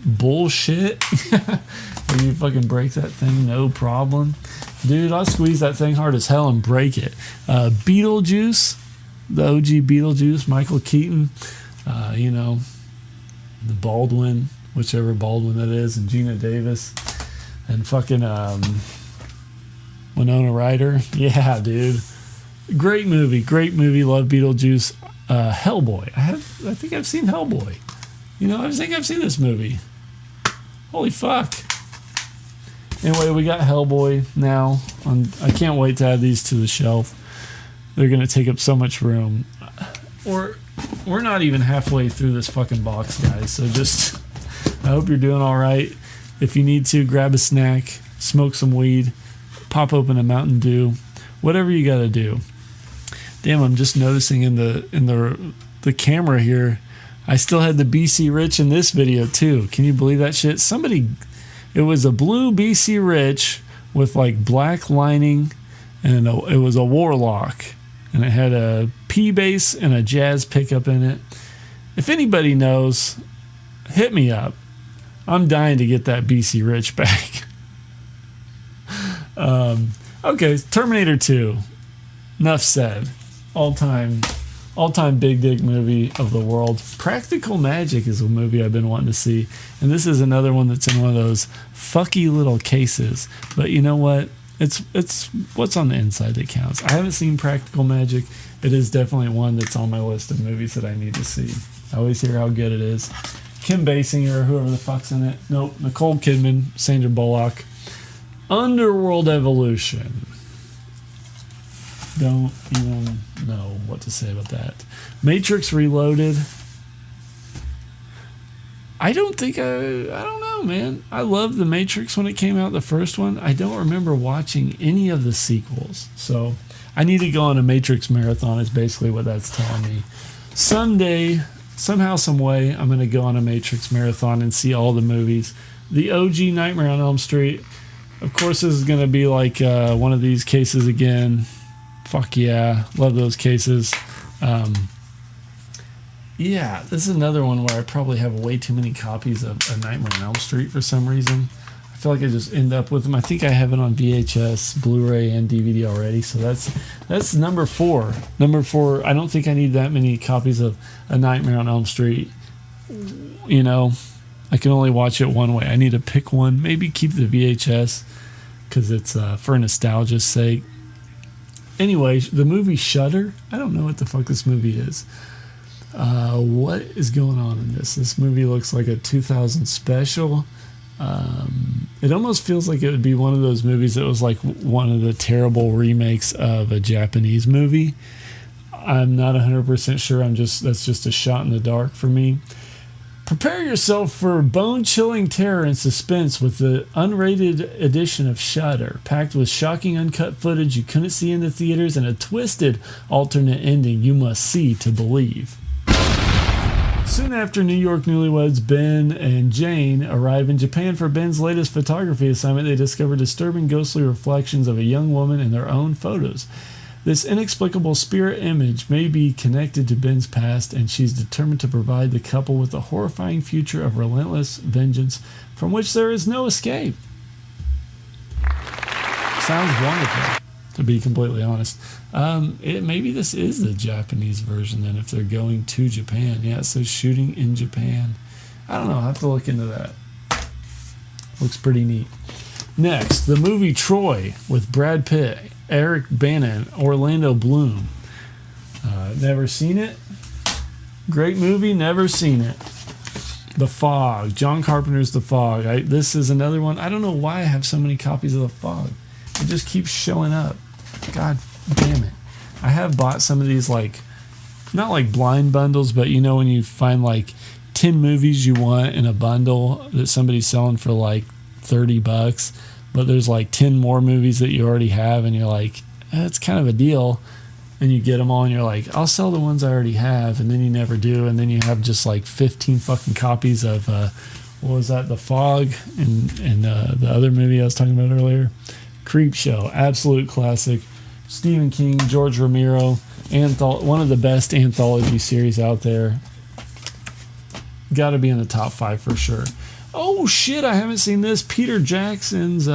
S1: bullshit. And you fucking break that thing, no problem, dude. I'll squeeze that thing hard as hell and break it. Beetlejuice, the OG Beetlejuice, Michael Keaton. The Baldwin. Whichever Baldwin that is, and Gina Davis, and fucking Winona Ryder. Yeah, dude. Great movie. Love Beetlejuice. Hellboy. I think I've seen Hellboy. I think I've seen this movie. Holy fuck. Anyway, we got Hellboy now. I can't wait to add these to the shelf. They're going to take up so much room. We're not even halfway through this fucking box, guys, so just... I hope you're doing all right. If you need to, grab a snack, smoke some weed, pop open a Mountain Dew, whatever you got to do. Damn, I'm just noticing in the camera here, I still had the BC Rich in this video too. Can you believe that shit? It was a blue BC Rich with like black lining, and it was a Warlock, and it had a P bass and a jazz pickup in it. If anybody knows, hit me up. I'm dying to get that BC Rich back. Okay, Terminator 2. Enough said. All-time big dig movie of the world. Practical Magic is a movie I've been wanting to see. And this is another one that's in one of those fucky little cases. But you know what? It's what's on the inside that counts. I haven't seen Practical Magic. It is definitely one that's on my list of movies that I need to see. I always hear how good it is. Kim Basinger or whoever the fuck's in it. Nope. Nicole Kidman, Sandra Bullock. Underworld Evolution. Don't even know what to say about that. Matrix Reloaded. I don't know, man. I loved The Matrix when it came out, the first one. I don't remember watching any of the sequels. So I need to go on a Matrix marathon is basically what that's telling me. Someday, somehow, some way, I'm going to go on a Matrix marathon and see all the movies. The OG Nightmare on Elm Street. Of course, this is going to be like one of these cases again. Fuck yeah. Love those cases. Yeah, this is another one where I probably have way too many copies of A Nightmare on Elm Street for some reason. I feel like I just end up with them. I think I have it on VHS, Blu-ray, and DVD already. So that's number 4. Number 4, I don't think I need that many copies of A Nightmare on Elm Street. You know, I can only watch it one way. I need to pick one, maybe keep the VHS because it's for nostalgia's sake. Anyway, the movie Shudder. I don't know what the fuck this movie is. What is going on in this? This movie looks like a 2000 special. It almost feels like it would be one of those movies that was like one of the terrible remakes of a Japanese movie. I'm not 100% sure. That's just a shot in the dark for me. Prepare yourself for bone-chilling terror and suspense with the unrated edition of Shudder, packed with shocking uncut footage you couldn't see in the theaters and a twisted alternate ending you must see to believe. Soon after New York newlyweds Ben and Jane arrive in Japan for Ben's latest photography assignment, they discover disturbing ghostly reflections of a young woman in their own photos. This inexplicable spirit image may be connected to Ben's past, and she's determined to provide the couple with a horrifying future of relentless vengeance from which there is no escape. Sounds wonderful, to be completely honest. Maybe this is the Japanese version then, if they're going to Japan. Yeah, it says shooting in Japan. I don't know. I'll have to look into that. Looks pretty neat. Next, the movie Troy with Brad Pitt, Eric Bana, Orlando Bloom. Never seen it. Great movie, never seen it. The Fog, John Carpenter's The Fog. This is another one. I don't know why I have so many copies of The Fog. It just keeps showing up. God damn it. I have bought some of these, like, not like blind bundles, but you know when you find like 10 movies you want in a bundle that somebody's selling for like $30, but there's like 10 more movies that you already have, and you're like, that's kind of a deal. And you get them all, and you're like, I'll sell the ones I already have, and then you never do, and then you have just like 15 fucking copies of what was that, The Fog, and the other movie I was talking about earlier, Creepshow, absolute classic. Stephen King, George Romero, one of the best anthology series out there. Got to be in the top 5 for sure. Oh shit, I haven't seen this. Peter Jackson's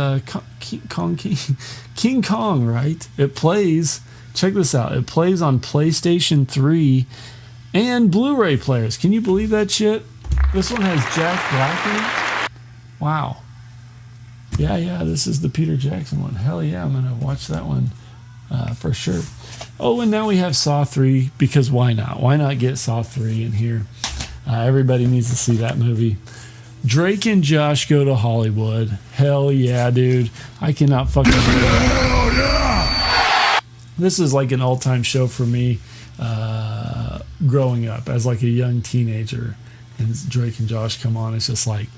S1: King Kong, right? It plays, check this out, it plays on PlayStation 3 and Blu-ray players. Can you believe that shit? This one has Jack Black in it. Wow. Yeah, this is the Peter Jackson one. Hell yeah, I'm going to watch that one for sure. Oh, and now we have Saw 3, because why not? Why not get Saw 3 in here? Everybody needs to see that movie. Drake and Josh Go to Hollywood. Hell yeah, dude. I cannot fucking do that. Hell yeah! This is like an all-time show for me growing up as like a young teenager. And Drake and Josh come on. It's just like,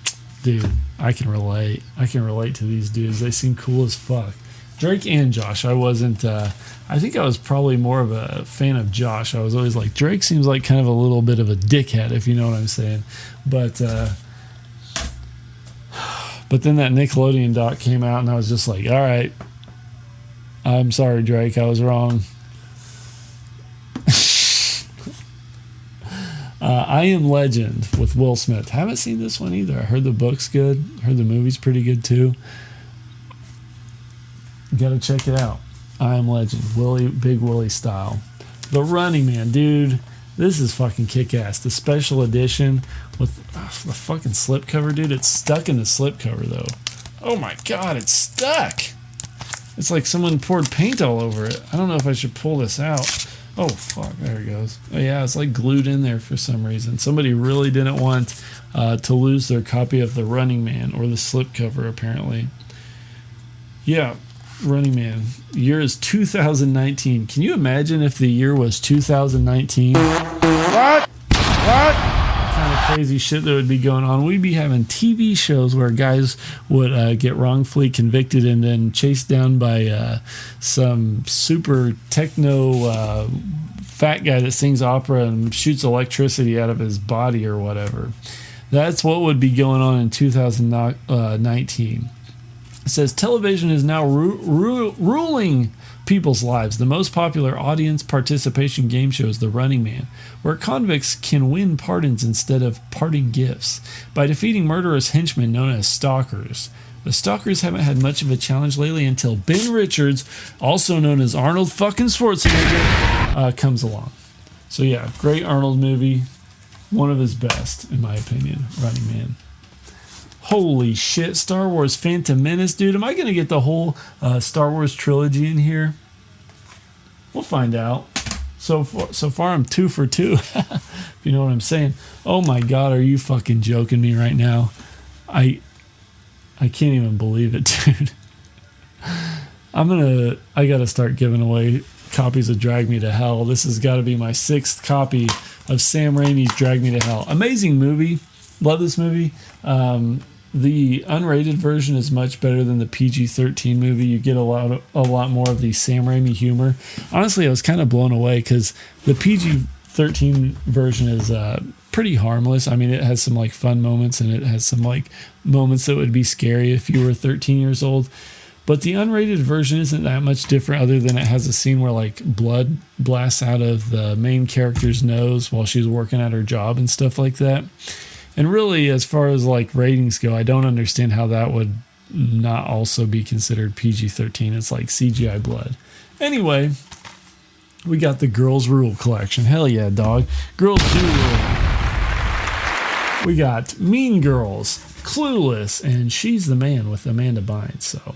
S1: dude, I can relate. I can relate to these dudes. They seem cool as fuck. Drake and Josh. I wasn't, I think I was probably more of a fan of Josh. I was always like, Drake seems like kind of a little bit of a dickhead, if you know what I'm saying. But then that Nickelodeon doc came out, and I was just like, all right, I'm sorry, Drake, I was wrong. I Am Legend with Will Smith. Haven't seen this one either. I heard the book's good. I heard the movie's pretty good too. Gotta check it out. I Am Legend, Big Willie style. The Running Man, dude. This is fucking kick-ass. The special edition with the fucking slipcover, dude. It's stuck in the slipcover though. Oh my god, it's stuck. It's like someone poured paint all over it. I don't know if I should pull this out. Oh fuck, there it goes. Oh yeah, it's like glued in there for some reason. Somebody really didn't want to lose their copy of The Running Man, or the slipcover apparently. Yeah, Running Man. Year is 2019. Can you imagine if the year was 2019? What? Kind of crazy shit that would be going on. We'd be having TV shows where guys would get wrongfully convicted and then chased down by some super techno fat guy that sings opera and shoots electricity out of his body or whatever. That's what would be going on in 2019. It says television is now ruling people's lives. The most popular audience participation game show is The Running Man, where convicts can win pardons instead of parting gifts by defeating murderous henchmen known as stalkers. The stalkers haven't had much of a challenge lately until Ben Richards, also known as Arnold fucking Schwarzenegger, comes along. So yeah, great Arnold movie. One of his best, in my opinion, Running Man. Holy shit, Star Wars Phantom Menace, dude. Am I going to get the whole Star Wars trilogy in here? We'll find out. So far, I'm 2 for 2, if you know what I'm saying. Oh my God, are you fucking joking me right now? I can't even believe it, dude. I got to start giving away copies of Drag Me to Hell. This has got to be my 6th copy of Sam Raimi's Drag Me to Hell. Amazing movie. Love this movie. The unrated version is much better than the PG-13 movie. You get a lot more of the Sam Raimi humor. Honestly, I was kind of blown away because the PG-13 version is pretty harmless. I mean, it has some like fun moments and it has some like moments that would be scary if you were 13 years old. But the unrated version isn't that much different other than it has a scene where like blood blasts out of the main character's nose while she's working at her job and stuff like that. And really, as far as like ratings go, I don't understand how that would not also be considered PG-13. It's like CGI blood. Anyway, we got the Girls Rule collection. Hell yeah, dog. Girls Do Rule. We got Mean Girls, Clueless, and She's the Man with Amanda Bynes. So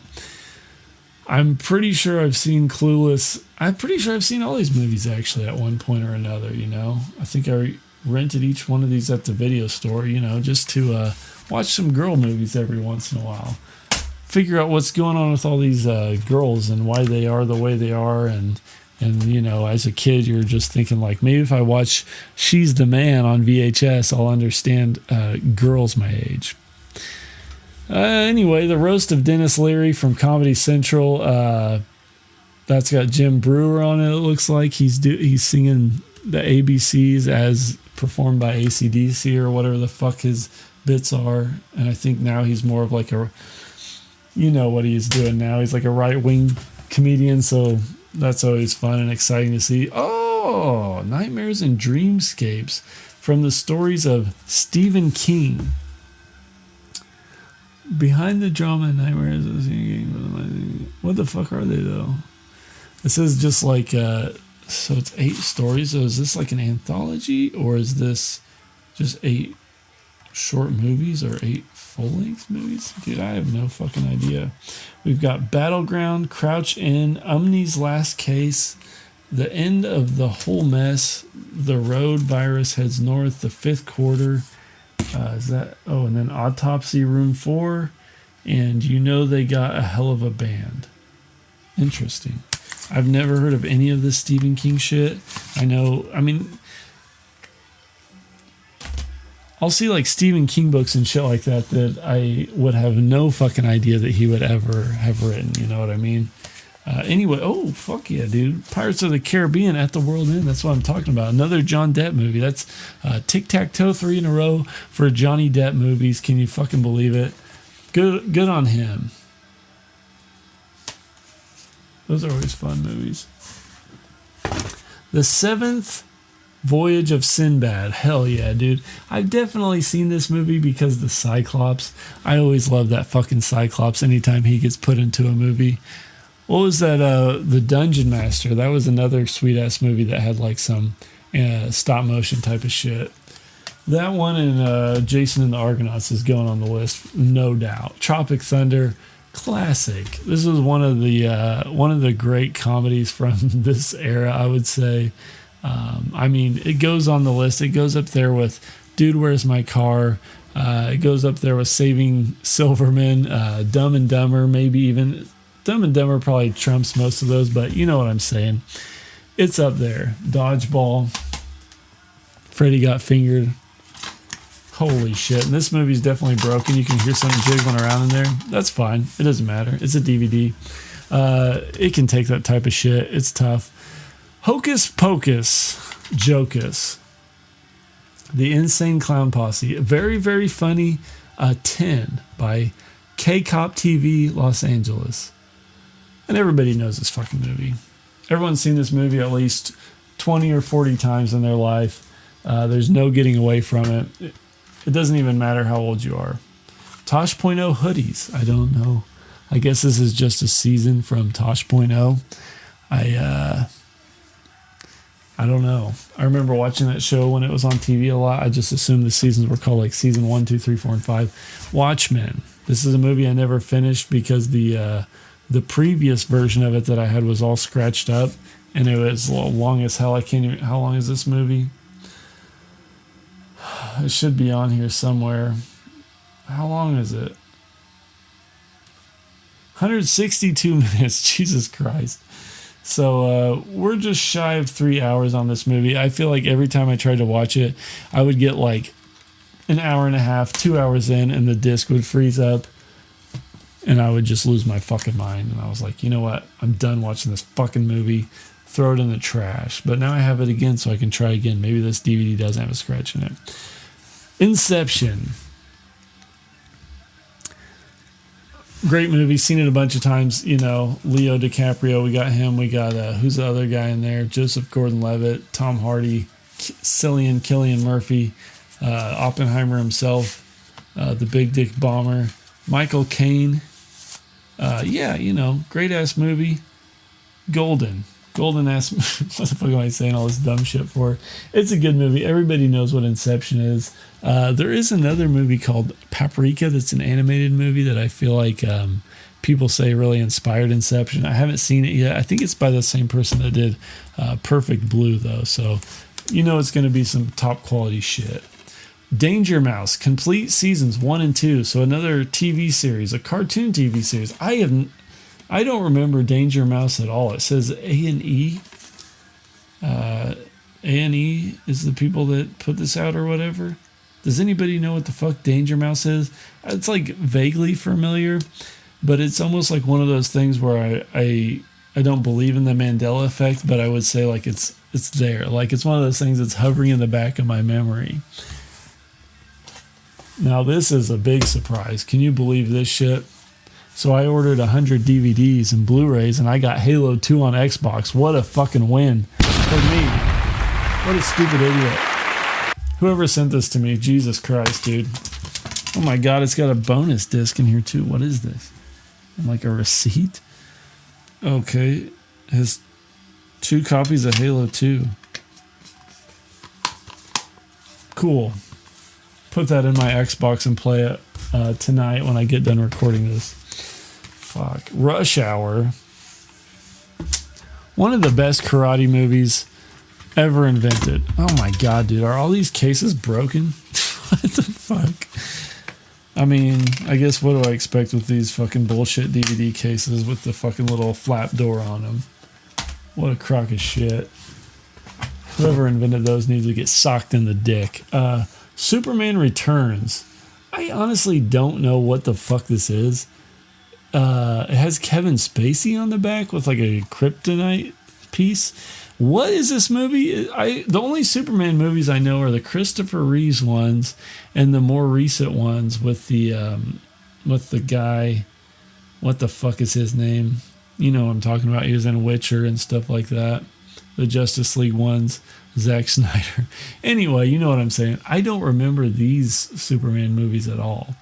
S1: I'm pretty sure I've seen Clueless. I'm pretty sure I've seen all these movies actually at one point or another, you know. I think I rented each one of these at the video store, you know, just to watch some girl movies every once in a while. Figure out what's going on with all these girls and why they are the way they are. And, you know, as a kid, you're just thinking like, maybe if I watch She's the Man on VHS, I'll understand girls my age. Anyway, the roast of Dennis Leary from Comedy Central. That's got Jim Brewer on it, it looks like. He's singing the ABCs as performed by AC/DC or whatever the fuck his bits are. And I think now he's more of like you know what he's doing now. He's like a right-wing comedian, so that's always fun and exciting to see. Oh, Nightmares and Dreamscapes from the stories of Stephen King. Behind the drama and Nightmares. What the fuck are they, though? It says just like... So it's 8 stories. So is this like an anthology or is this just 8 short movies or 8 full-length movies? Dude, I have no fucking idea. We've got Battleground, Crouch In, Umni's Last Case, The End of the Whole Mess, The Road Virus Heads North, The Fifth Quarter. And then Autopsy Room 4, and You Know They Got a Hell of a Band. Interesting. I've never heard of any of this Stephen King shit. I'll see like Stephen King books and shit like that I would have no fucking idea that he would ever have written. You know what I mean? Anyway, oh, fuck yeah, dude. Pirates of the Caribbean at the World End. That's what I'm talking about. Another John Depp movie. That's tic-tac-toe 3 in a row for Johnny Depp movies. Can you fucking believe it? Good on him. Those are always fun movies. The Seventh Voyage of Sinbad. Hell yeah, dude. I've definitely seen this movie because the Cyclops. I always love that fucking Cyclops anytime he gets put into a movie. What was that? The Dungeon Master. That was another sweet-ass movie that had like some stop-motion type of shit. That one and Jason and the Argonauts is going on the list, no doubt. Tropic Thunder. Classic. This was one of the great comedies from this era, I would say. It goes on the list. It goes up there with Dude, Where's My Car? It goes up there with Saving Silverman, Dumb and Dumber, maybe even. Dumb and Dumber probably trumps most of those, but you know what I'm saying. It's up there. Dodgeball. Freddy Got Fingered. Holy shit. And this movie's definitely broken. You can hear something jiggling around in there. That's fine. It doesn't matter. It's a DVD. It can take that type of shit. It's tough. Hocus Pocus Jocus. The Insane Clown Posse. Very, very funny. 10 by K-Cop TV Los Angeles. And everybody knows this fucking movie. Everyone's seen this movie at least 20 or 40 times in their life. There's no getting away from it. It doesn't even matter how old you are. Tosh.0 hoodies. I don't know. I guess this is just a season from Tosh.0. I don't know. I remember watching that show when it was on TV a lot. I just assumed the seasons were called like season 1, 2, 3, 4, and 5. Watchmen. This is a movie I never finished because the previous version of it that I had was all scratched up and it was long as hell. I can't even. How long is this movie? It should be on here somewhere. How long is it? 162 minutes. Jesus Christ. So we're just shy of 3 hours on this movie. I feel like every time I tried to watch it, I would get like an hour and a half, 2 hours in, and the disc would freeze up. And I would just lose my fucking mind. And I was like, you know what? I'm done watching this fucking movie. Throw it in the trash. But now I have it again so I can try again. Maybe this DVD doesn't have a scratch in it. Inception. Great movie. Seen it a bunch of times. You know, Leo DiCaprio. We got him. We got, who's the other guy in there? Joseph Gordon-Levitt. Tom Hardy. Cillian Murphy. Oppenheimer himself. The Big Dick Bomber. Michael Caine. Yeah, you know, great-ass movie. Golden-ass. What the fuck am I saying all this dumb shit for? It's a good movie. Everybody knows what Inception is. There is another movie called Paprika that's an animated movie that I feel like people say really inspired Inception. I haven't seen it yet. I think it's by the same person that did Perfect Blue, though. So you know it's going to be some top-quality shit. Danger Mouse, complete seasons 1 and 2. So another TV series, a cartoon TV series. I don't remember Danger Mouse at all. It says A&E. A&E is the people that put this out or whatever. Does anybody know what the fuck Danger Mouse is? It's like vaguely familiar, but it's almost like one of those things where I don't believe in the Mandela effect, but I would say like it's there. Like it's one of those things that's hovering in the back of my memory. Now this is a big surprise. Can you believe this shit? So I ordered 100 DVDs and Blu-rays and I got Halo 2 on Xbox. What a fucking win for me. What a stupid idiot. Whoever sent this to me, Jesus Christ, dude. Oh my God, it's got a bonus disc in here too. What is this? Like a receipt? Okay. It has 2 copies of Halo 2. Cool. Put that in my Xbox and play it tonight when I get done recording this. Fuck. Rush Hour. One of the best karate movies ever invented. Oh my God, dude. Are all these cases broken? What the fuck? I mean, I guess what do I expect with these fucking bullshit DVD cases with the fucking little flap door on them? What a crock of shit. Whoever invented those needs to get socked in the dick. Superman Returns. I honestly don't know what the fuck this is. It has Kevin Spacey on the back with like a kryptonite piece. What is this movie? The only Superman movies I know are the Christopher Reeves ones and the more recent ones with the guy. What the fuck is his name? You know what I'm talking about. He was in Witcher and stuff like that. The Justice League ones. Zack Snyder. Anyway, you know what I'm saying. I don't remember these Superman movies at all.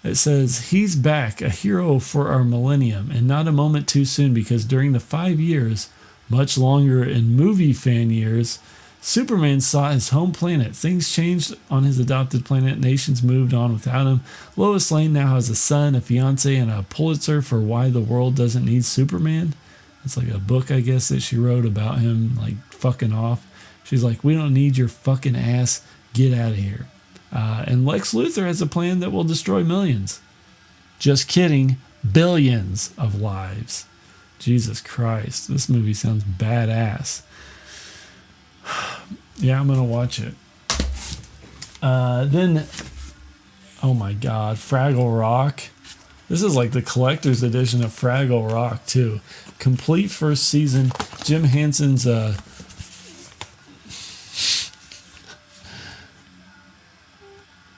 S1: It says, he's back, a hero for our millennium, and not a moment too soon, because during the 5 years, much longer in movie fan years, Superman saw his home planet. Things changed on his adopted planet. Nations moved on without him. Lois Lane now has a son, a fiance, and a Pulitzer for Why the World Doesn't Need Superman. It's like a book, I guess, that she wrote about him, like, fucking off. She's like, we don't need your fucking ass. Get out of here. And Lex Luthor has a plan that will destroy millions. Just kidding. Billions of lives. Jesus Christ. This movie sounds badass. Yeah, I'm going to watch it. Then, oh my God, Fraggle Rock. This is like the collector's edition of Fraggle Rock, too. Complete first season. Jim Henson's,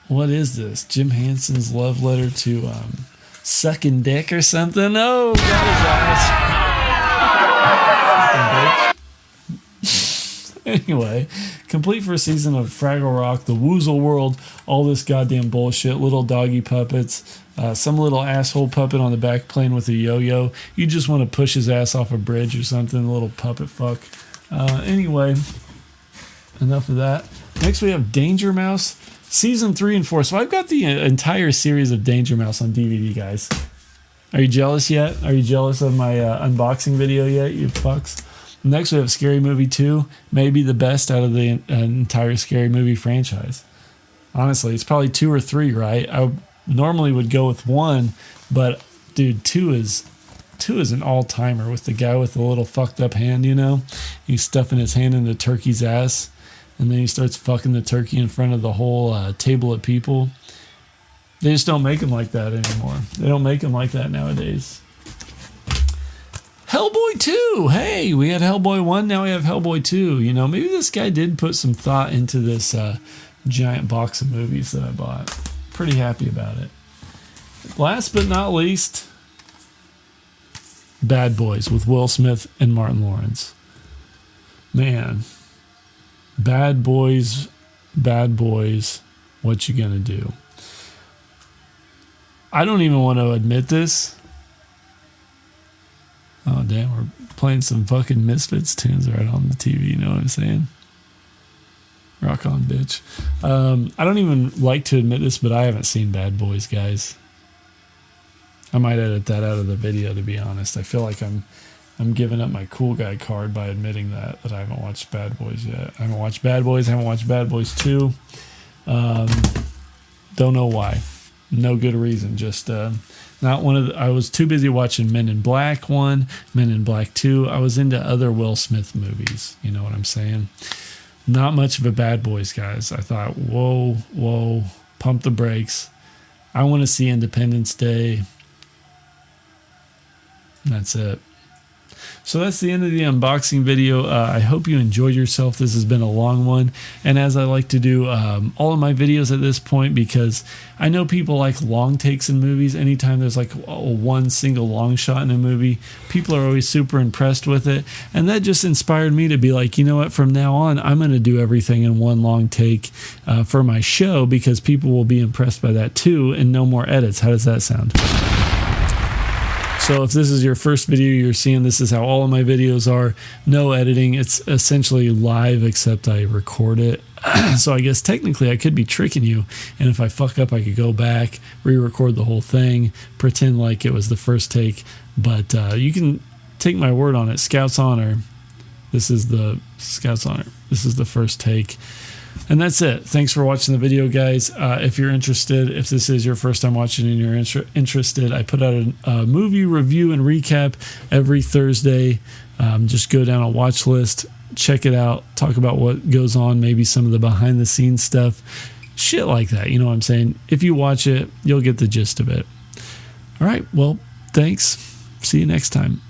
S1: what is this? Jim Henson's love letter to, sucking dick or something? Oh, got his ass. Anyway, complete first season of Fraggle Rock, the Woozle World, all this goddamn bullshit, little doggy puppets, some little asshole puppet on the back playing with a yo-yo. You just want to push his ass off a bridge or something, a little puppet fuck. Anyway, enough of that. Next we have Danger Mouse, season 3 and 4. So I've got the entire series of Danger Mouse on DVD, guys. Are you jealous yet? Are you jealous of my unboxing video yet, you fucks? Next we have Scary Movie 2, maybe the best out of the entire Scary Movie franchise. Honestly, it's probably 2 or 3, right? I normally would go with 1, but dude, 2 is an all-timer with the guy with the little fucked up hand, you know? He's stuffing his hand in the turkey's ass, and then he starts fucking the turkey in front of the whole table of people. They just don't make them like that anymore. They don't make them like that nowadays. Hellboy 2. Hey, we had Hellboy 1, now we have Hellboy 2. You know, maybe this guy did put some thought into this giant box of movies that I bought. Pretty happy about it. Last but not least, Bad Boys with Will Smith and Martin Lawrence. Man, Bad Boys, what you gonna do? I don't even want to admit this. Oh, damn, we're playing some fucking Misfits tunes right on the TV, you know what I'm saying? Rock on, bitch. I don't even like to admit this, but I haven't seen Bad Boys, guys. I might edit that out of the video, to be honest. I feel like I'm giving up my cool guy card by admitting that I haven't watched Bad Boys yet. I haven't watched Bad Boys, I haven't watched Bad Boys 2. Don't know why. No good reason, just... not one of the, I was too busy watching Men in Black 1, Men in Black 2. I was into other Will Smith movies. You know what I'm saying? Not much of a Bad Boys, guys. I thought, whoa, pump the brakes. I want to see Independence Day. That's it. So that's the end of the unboxing video. I hope you enjoyed yourself. This has been a long one. And as I like to do all of my videos at this point, because I know people like long takes in movies. Anytime there's like one single long shot in a movie, people are always super impressed with it. And that just inspired me to be like, you know what, from now on, I'm going to do everything in one long take for my show, because people will be impressed by that too, and no more edits. How does that sound? So if this is your first video you're seeing, this is how all of my videos are. No editing. It's essentially live, except I record it. So I guess technically I could be tricking you. And if I fuck up, I could go back, re-record the whole thing, pretend like it was the first take. But you can take my word on it. Scout's Honor. This is the Scout's Honor. This is the first take. And that's it. Thanks for watching the video, guys. If you're interested, if this is your first time watching and you're interested, I put out a movie review and recap every Thursday. Just go down a watch list, check it out, talk about what goes on, maybe some of the behind the scenes stuff, shit like that. You know what I'm saying? If you watch it, you'll get the gist of it. All right. Well, thanks. See you next time.